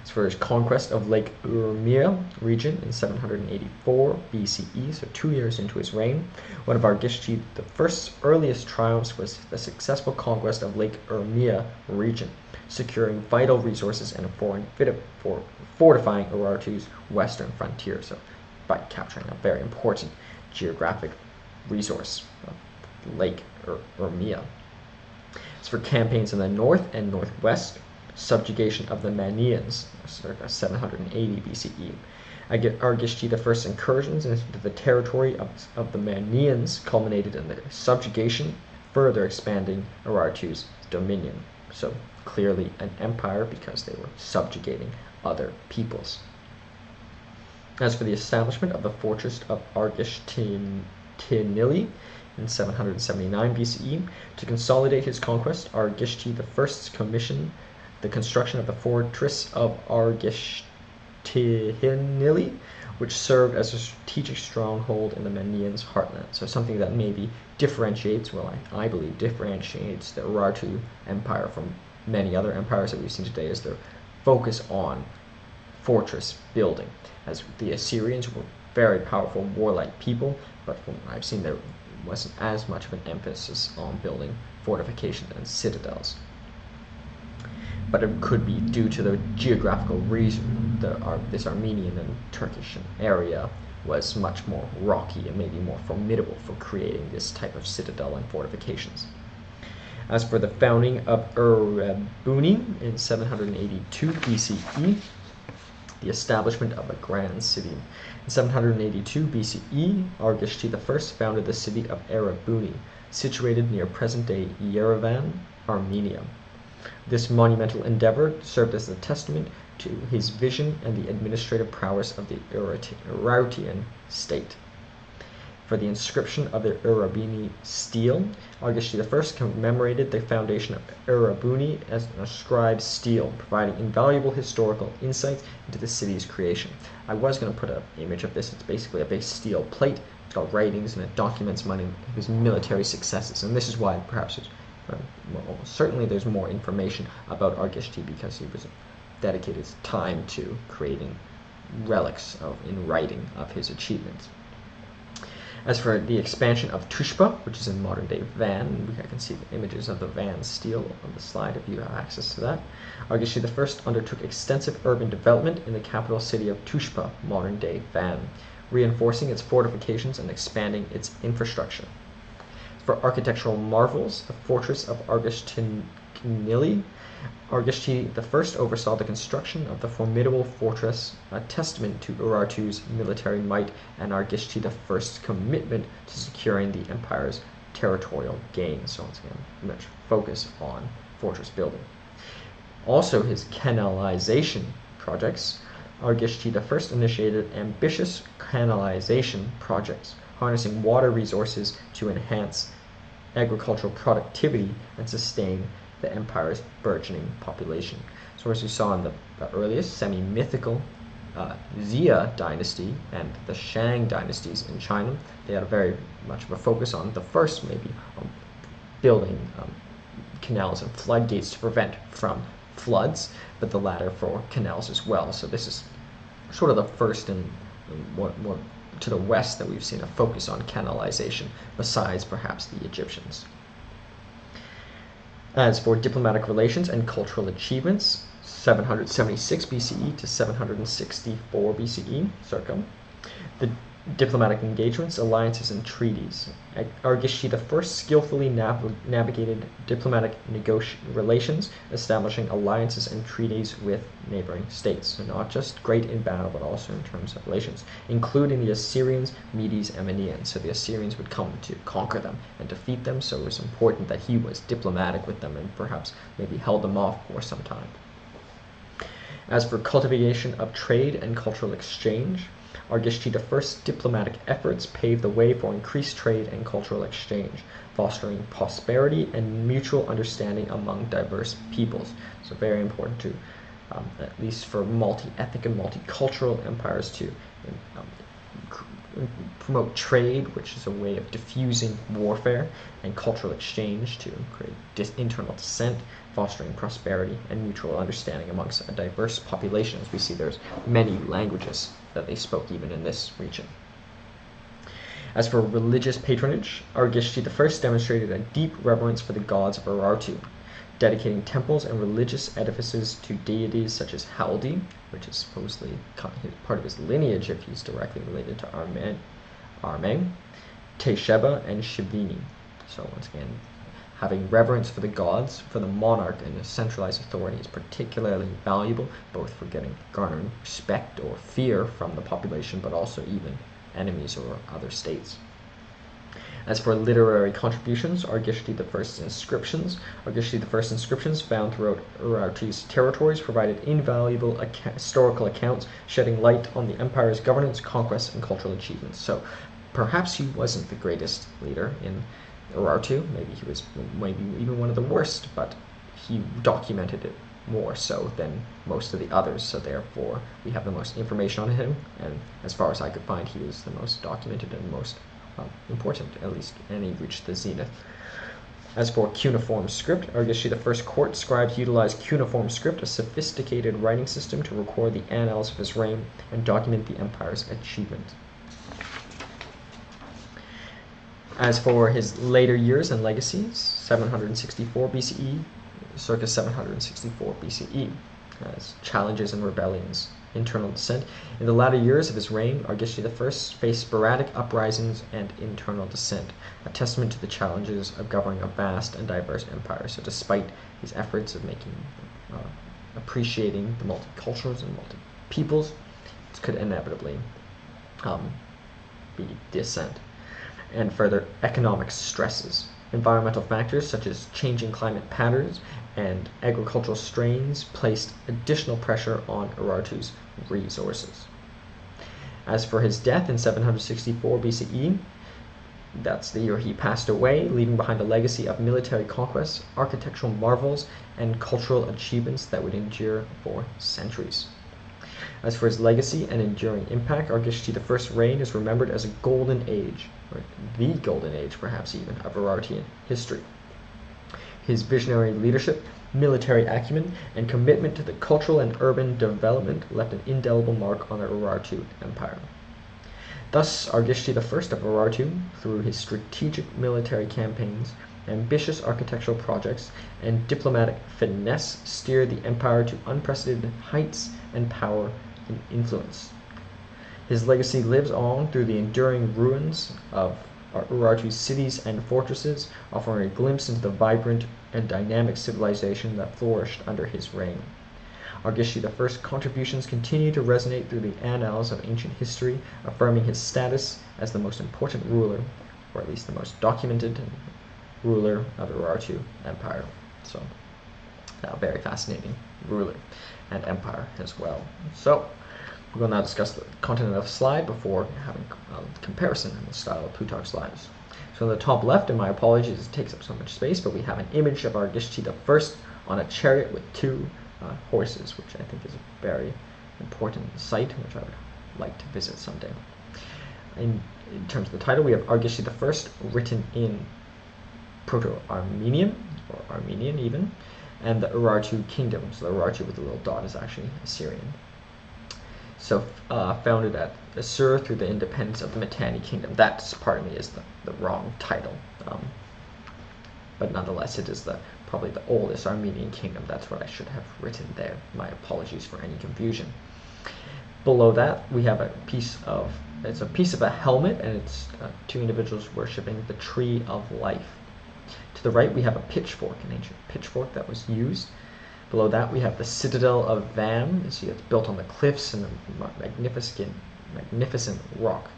As for his conquest of Lake Urmia region in 784 BCE, so 2 years into his reign, one of Argishti I's earliest triumphs was the successful conquest of Lake Urmia region, securing vital resources and fortifying Urartu's western frontier, so by capturing a very important geographic resource, Lake Urmia. As for campaigns in the north and northwest, subjugation of the Manians, circa 780 BCE. Argishti I's incursions into the territory of the Manians culminated in the subjugation, further expanding Urartu's dominion. So clearly an empire because they were subjugating other peoples. As for the establishment of the fortress of Argishti in 779 BCE, to consolidate his conquest, Argishti I commissioned the construction of the fortress of Argishti, which served as a strategic stronghold in the Manians' heartland. So something that maybe differentiates, I believe differentiates the Urartu Empire from many other empires that we've seen today, is their focus on fortress building. As the Assyrians were very powerful, warlike people, but from what I've seen, there wasn't as much of an emphasis on building fortifications and citadels. But it could be due to the geographical reason. This Armenian and Turkish area was much more rocky and maybe more formidable for creating this type of citadel and fortifications. As for the founding of Urartu in 782 BCE, the establishment of a grand city. In 782 BCE, Արգիշտի I founded the city of Urartu, situated near present-day Yerevan, Armenia. This monumental endeavor served as a testament to his vision and the administrative prowess of the Urartian state. For the inscription of the Urabuni stele, Արգիշտի I commemorated the foundation of Urabuni as an inscribed stele, providing invaluable historical insights into the city's creation. I was going to put an image of this. It's basically a big steel plate. It's got writings and it documents his military successes, and this is why perhaps it's certainly there's more information about Արգիշտի, because he was dedicated his time to creating relics in writing of his achievements. As for the expansion of Tushpa, which is in modern-day Van, I can see the images of the Van stele on the slide if you have access to that. Արգիշտի I undertook extensive urban development in the capital city of Tushpa, modern-day Van, reinforcing its fortifications and expanding its infrastructure. For architectural marvels, the fortress of Argishti, Արգիշտի I oversaw the construction of the formidable fortress, a testament to Urartu's military might and Արգիշտի I's commitment to securing the empire's territorial gains. So once again, much focus on fortress building. Also his canalization projects. Արգիշտի I initiated ambitious canalization projects, harnessing water resources to enhance agricultural productivity and sustain the empire's burgeoning population. So as you saw in the earliest semi-mythical Xia dynasty and the Shang dynasties in China, they had a very much of a focus on the first, maybe on building canals and floodgates to prevent from floods, but the latter for canals as well. So this is sort of the first and more to the west that we've seen a focus on canalization, besides perhaps the Egyptians. As for diplomatic relations and cultural achievements, 776 BCE to 764 BCE, circa, the diplomatic engagements, alliances, and treaties. Արգիշտի I skillfully navigated diplomatic relations, establishing alliances and treaties with neighboring states. So not just great in battle, but also in terms of relations, including the Assyrians, Medes, and Mannaeans. So the Assyrians would come to conquer them and defeat them, so it was important that he was diplomatic with them and perhaps maybe held them off for some time. As for cultivation of trade and cultural exchange, Արգիշտի I's diplomatic efforts paved the way for increased trade and cultural exchange, fostering prosperity and mutual understanding among diverse peoples. So very important to, at least for multi-ethnic and multicultural empires, to promote trade, which is a way of diffusing warfare, and cultural exchange to create internal dissent, fostering prosperity and mutual understanding amongst a diverse population. As we see, there's many languages that they spoke even in this region. As for religious patronage, Արգիշտի I demonstrated a deep reverence for the gods of Urartu, dedicating temples and religious edifices to deities such as Haldi, which is supposedly part of his lineage if he's directly related to Armeng, Tesheba, and Shivini. So once again, having reverence for the gods, for the monarch, and a centralized authority is particularly valuable, both for garnering respect or fear from the population, but also even enemies or other states. As for literary contributions, Արգիշտի I's inscriptions. Արգիշtį I's inscriptions found throughout Urartu's territories provided invaluable historical accounts, shedding light on the empire's governance, conquests, and cultural achievements. So perhaps he wasn't the greatest leader in Urartu, maybe he was even one of the worst, but he documented it more so than most of the others, so therefore we have the most information on him, and as far as I could find, he was the most documented and most important, at least, and he reached the zenith. As for cuneiform script, Արգիշtի I's court scribes utilized cuneiform script, a sophisticated writing system to record the annals of his reign and document the empire's achievement. As for his later years and legacies, 764 BCE, circa 764 BCE, as challenges and rebellions, internal dissent. In the latter years of his reign, Argishti I faced sporadic uprisings and internal dissent, a testament to the challenges of governing a vast and diverse empire. So despite his efforts of appreciating the multicultures and multi-peoples, it could inevitably be dissent. And further economic stresses. Environmental factors such as changing climate patterns and agricultural strains placed additional pressure on Urartu's resources. As for his death in 764 BCE, that's the year he passed away, leaving behind a legacy of military conquests, architectural marvels, and cultural achievements that would endure for centuries. As for his legacy and enduring impact, Argishti I's reign is remembered as a golden age, or the golden age perhaps even, of Urartian history. His visionary leadership, military acumen, and commitment to the cultural and urban development left an indelible mark on the Urartu Empire. Thus, Argishti I of Urartu, through his strategic military campaigns, ambitious architectural projects, and diplomatic finesse, steered the empire to unprecedented heights and power and influence. His legacy lives on through the enduring ruins of Urartu's cities and fortresses, offering a glimpse into the vibrant and dynamic civilization that flourished under his reign. Argishti I's contributions continue to resonate through the annals of ancient history, affirming his status as the most important ruler, or at least the most documented ruler of the Urartu Empire. So, a very fascinating ruler and empire as well. So, we will now discuss the content of the slide before having a comparison in the style of Plutarch's Lives. So, in the top left, and my apologies, it takes up so much space, but we have an image of Argishti I on a chariot with two horses, which I think is a very important site, which I would like to visit someday. In terms of the title, we have Argishti I written in Proto-Armenian, or Armenian even, and the Urartu Kingdom. So the Urartu with the little dot is actually Assyrian. So founded at Assur through the independence of the Mitanni Kingdom. That, pardon me, is the wrong title. But nonetheless, it is probably the oldest Armenian kingdom. That's what I should have written there. My apologies for any confusion. Below that, we have it's a piece of a helmet, and it's two individuals worshipping the tree of life. To the right, we have a pitchfork, an ancient pitchfork that was used. Below that, we have the citadel of Vam. You see it's built on the cliffs and a magnificent rock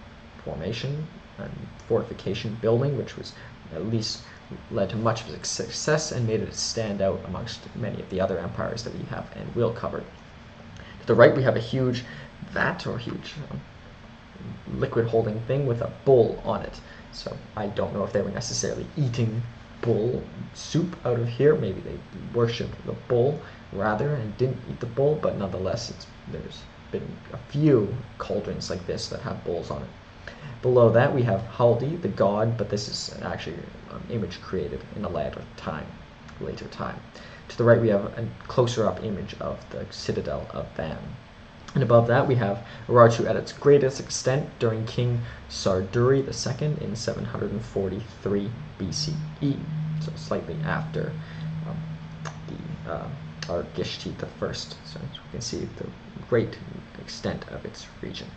formation and fortification building, which was at least led to much of its success and made it stand out amongst many of the other empires that we have and will cover. To the right, we have a huge vat, or huge liquid holding thing with a bull on it. So I don't know if they were necessarily eating bull soup out of here. Maybe they worshipped the bull rather and didn't eat the bull, but nonetheless there's been a few cauldrons like this that have bulls on it. Below that, we have Haldi, the god, but this is actually an image created in a later time. To the right, we have a closer up image of the citadel of Van. And above that, we have Urartu at its greatest extent during King Sarduri II in 743 BCE, so slightly after the Argishti I. So we can see the great extent of its region.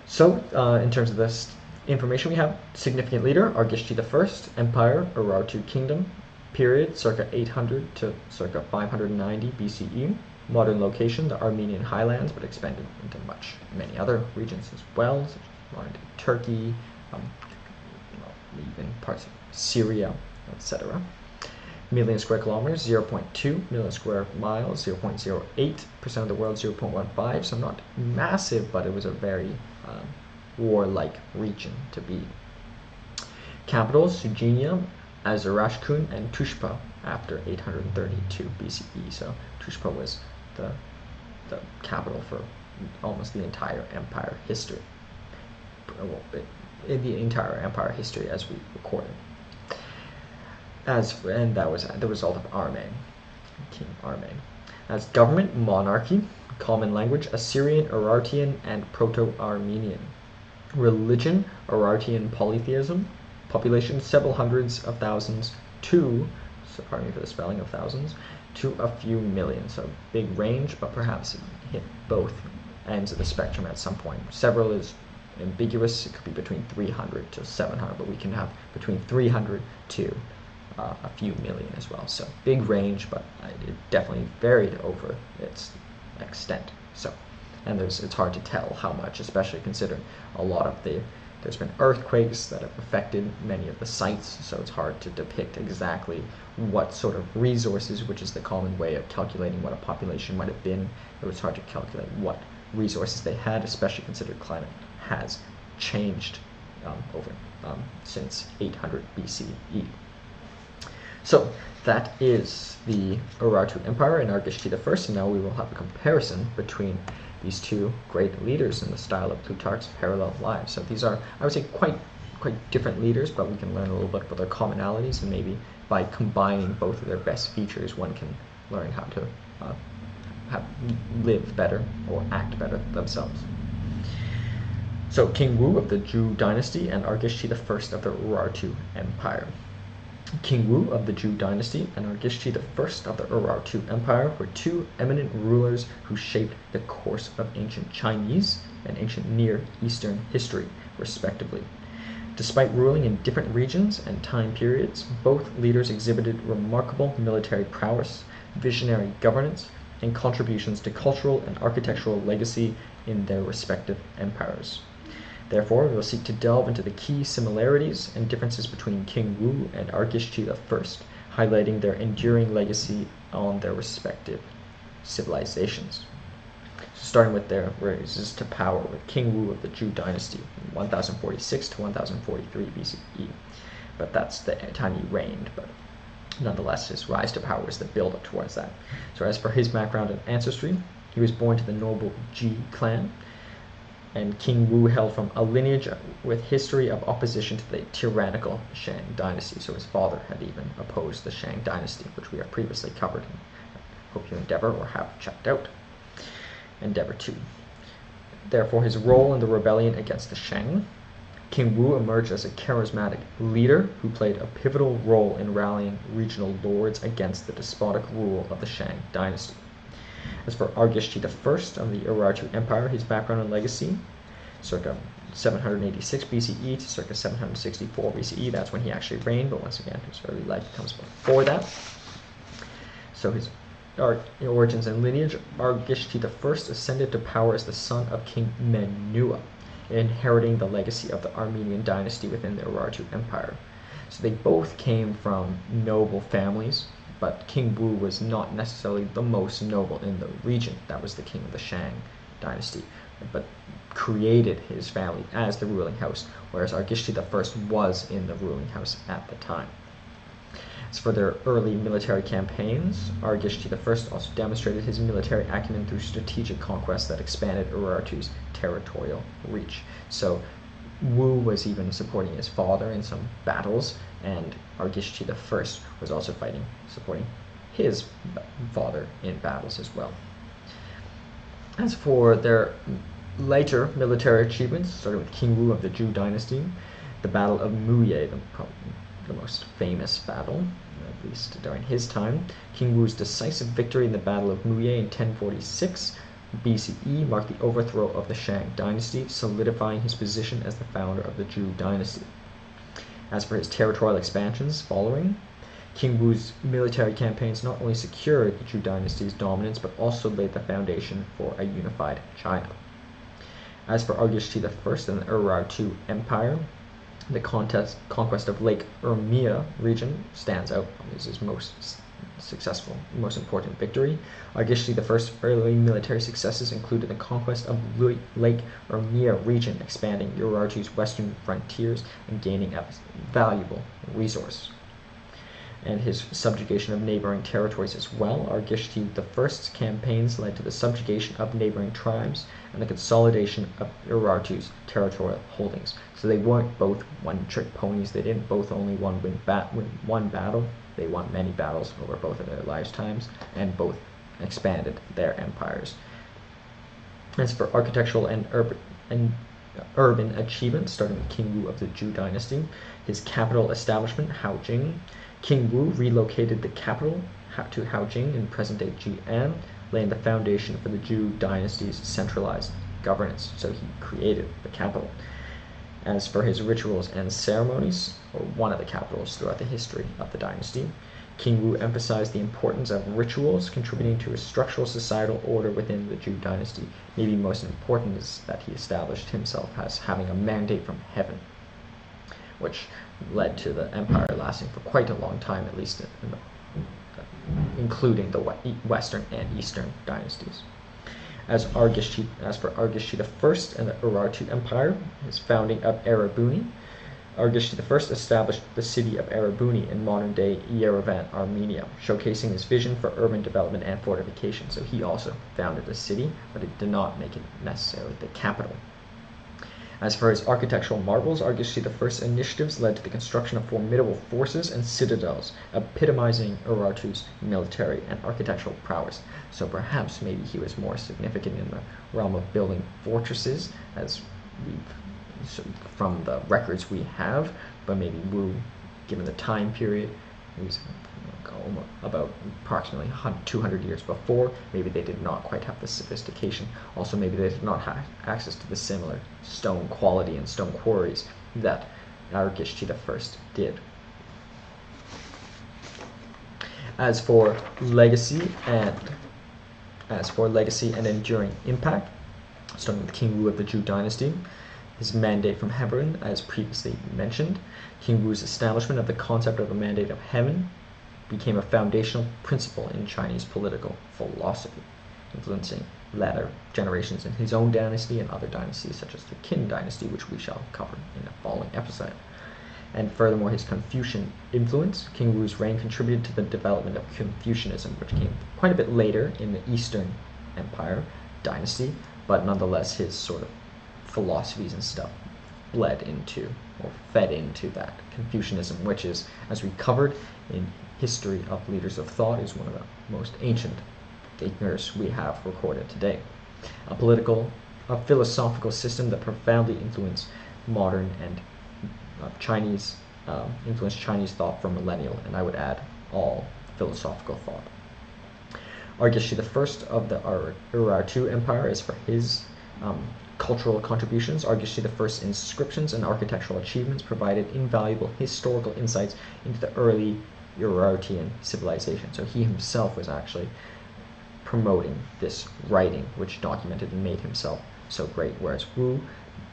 So, in terms of this information, we have significant leader, Argishti I, Empire, Urartu Kingdom, period, circa 800 to circa 590 BCE. Modern location, the Armenian highlands, but expanded into many other regions as well, such as modern-day Turkey, even parts of Syria, etc. Million square kilometers, 0.2 million square miles, 0.08% of the world, 0.15. So not massive, but it was a very warlike region to be. Capitals, Sugenia, Azarashkun, and Tushpa after 832 BCE. So Tushpa was the capital for almost the entire empire history. Well, in the entire empire history as we recorded. And that was the result of Arme, King Arme. As government, monarchy, common language, Assyrian, Urartian, and Proto-Armenian. Religion, Urartian polytheism. Population, several hundreds of thousands to, so pardon me for the spelling of thousands, to a few million. So big range, but perhaps hit both ends of the spectrum at some point. Several is ambiguous. It could be between 300 to 700, but we can have between 300 to a few million as well. So big range, but it definitely varied over its extent. So, and it's hard to tell how much, especially considering a lot of there's been earthquakes that have affected many of the sites, so it's hard to depict exactly what sort of resources, which is the common way of calculating what a population might have been. It was hard to calculate what resources they had, especially considering climate has changed since 800 BCE. So that is the Urartu Empire and Argishti I, and now we will have a comparison between these two great leaders in the style of Plutarch's parallel lives. So these are, I would say, quite different leaders, but we can learn a little bit about their commonalities, and maybe by combining both of their best features, one can learn how to live better or act better themselves. So King Wu of the Zhou Dynasty and Argishti I of the Urartu Empire. King Wu of the Zhou Dynasty and Argishti I of the Urartu Empire were two eminent rulers who shaped the course of ancient Chinese and ancient Near Eastern history, respectively. Despite ruling in different regions and time periods, both leaders exhibited remarkable military prowess, visionary governance, and contributions to cultural and architectural legacy in their respective empires. Therefore, we will seek to delve into the key similarities and differences between King Wu and Argishti I, highlighting their enduring legacy on their respective civilizations. So starting with their rises to power with King Wu of the Zhou Dynasty, 1046 to 1043 BCE. But that's the time he reigned, but nonetheless, his rise to power was the build-up towards that. So as for his background and ancestry, he was born to the noble Ji clan, and King Wu hailed from a lineage with history of opposition to the tyrannical Shang dynasty. So his father had even opposed the Shang dynasty, which we have previously covered. Hope you endeavor or have checked out. Endeavor to. Therefore, his role in the rebellion against the Shang, King Wu emerged as a charismatic leader who played a pivotal role in rallying regional lords against the despotic rule of the Shang dynasty. As for Argishti I of the Urartu Empire, his background and legacy, circa 786 BCE to circa 764 BCE, that's when he actually reigned, but once again, his early life comes before that. So his origins and lineage, Argishti I ascended to power as the son of King Menua, inheriting the legacy of the Armenian dynasty within the Urartu Empire. So they both came from noble families, but King Wu was not necessarily the most noble in the region. That was the king of the Shang dynasty, but created his family as the ruling house, whereas Argishti I was in the ruling house at the time. As for their early military campaigns, Argishti I also demonstrated his military acumen through strategic conquests that expanded Urartu's territorial reach. So Wu was even supporting his father in some battles, and Argishti I was also supporting his father in battles as well. As for their later military achievements, starting with King Wu of the Zhou Dynasty, the Battle of Muye, the most famous battle, at least during his time. King Wu's decisive victory in the Battle of Muye in 1046 BCE marked the overthrow of the Shang dynasty, solidifying his position as the founder of the Zhou dynasty. As for his territorial expansions following, King Wu's military campaigns not only secured the Zhou dynasty's dominance, but also laid the foundation for a unified China. As for Argishti I and the Urartu Empire, the conquest of Lake Urmia region stands out as his most successful, most important victory. Argishti I's early military successes included the conquest of Lake Urmia region, expanding Urartu's western frontiers and gaining a valuable resource, and his subjugation of neighboring territories as well. Argishti I's campaigns led to the subjugation of neighboring tribes and the consolidation of Urartu's territorial holdings. So they weren't both one-trick ponies. They didn't both only win one battle. They won many battles over both of their lifetimes, and both expanded their empires. As for architectural and urban achievements, starting with King Wu of the Zhou Dynasty. His capital establishment, Haojing. King Wu relocated the capital to Haojing in present-day Jian, laying the foundation for the Zhou Dynasty's centralized governance. So he created the capital. As for his rituals and ceremonies, or one of the capitals throughout the history of the dynasty, King Wu emphasized the importance of rituals, contributing to a structural societal order within the Zhou dynasty. Maybe most important is that he established himself as having a mandate from heaven, which led to the empire lasting for quite a long time, at least including the Western and Eastern dynasties. As for Argishti I and the Urartu Empire, his founding of Erebuni, Argishti I established the city of Erebuni in modern-day Yerevan, Armenia, showcasing his vision for urban development and fortification. So he also founded a city, but it did not make it necessarily the capital. As for his architectural marvels, Argishti I's initiatives led to the construction of formidable forces and citadels, epitomizing Urartu's military and architectural prowess. So perhaps maybe he was more significant in the realm of building fortresses, as from the records we have, but maybe Wu, given the time period, he was about approximately 200 years before. Maybe they did not quite have the sophistication. Also, maybe they did not have access to the similar stone quality and stone quarries that Argishti I did. As for legacy and enduring impact, starting with King Wu of the Zhou Dynasty, his mandate from heaven, as previously mentioned. King Wu's establishment of the concept of a mandate of heaven became a foundational principle in Chinese political philosophy, influencing latter generations in his own dynasty and other dynasties such as the Qin dynasty, which we shall cover in the following episode. And furthermore, his Confucian influence. King Wu's reign contributed to the development of Confucianism, which came quite a bit later in the Eastern Empire dynasty, but nonetheless his sort of philosophies and stuff bled into or fed into that Confucianism, which is, as we covered in History of Leaders of Thought, is one of the most ancient thinkers we have recorded today. A philosophical system that profoundly influenced modern and influenced Chinese thought for millennial, and I would add all philosophical thought. Argishti I of the Urartu Empire, as for his cultural contributions, Argishti I's inscriptions and architectural achievements provided invaluable historical insights into the early Urartian civilization. So he himself was actually promoting this writing, which documented and made himself so great, whereas Wu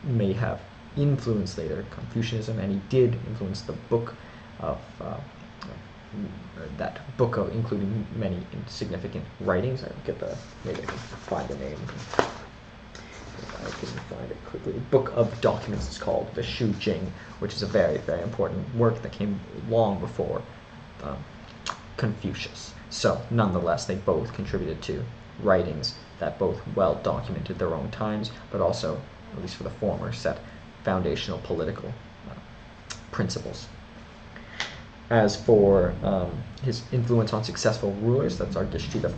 may have influenced later Confucianism, and he did influence the book of including many significant writings. Maybe I can find the name. I can find it quickly. The Book of Documents is called the Shu Jing, which is a very, very important work that came long before Confucius. So, nonetheless, they both contributed to writings that both well documented their own times, but also, at least for the former, set foundational political principles. As for his influence on successful rulers, that's Argishti I.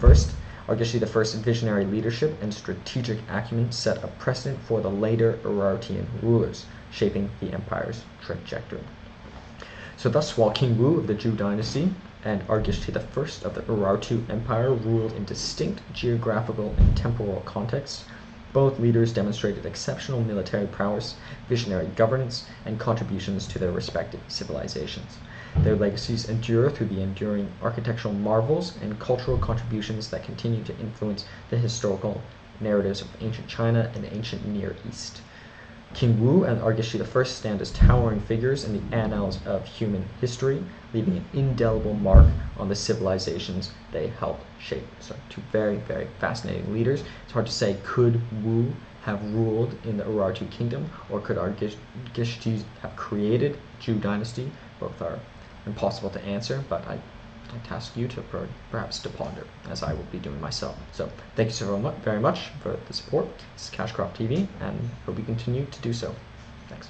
Argishti I's visionary leadership and strategic acumen set a precedent for the later Urartian rulers, shaping the empire's trajectory. So thus, while King Wu of the Zhou Dynasty and Argishti I of the Urartu Empire ruled in distinct geographical and temporal contexts, both leaders demonstrated exceptional military prowess, visionary governance, and contributions to their respective civilizations. Their legacies endure through the enduring architectural marvels and cultural contributions that continue to influence the historical narratives of ancient China and the ancient Near East. King Wu and Argishti I stand as towering figures in the annals of human history, leaving an indelible mark on the civilizations they helped shape. So two very, very fascinating leaders. It's hard to say, could Wu have ruled in the Urartu kingdom, or could Argishti have created Zhou dynasty? Both are impossible to answer, but I task you to perhaps to ponder, as I will be doing myself. So thank you so very much for the support. This is CashcroftTV, and hope you continue to do so. Thanks.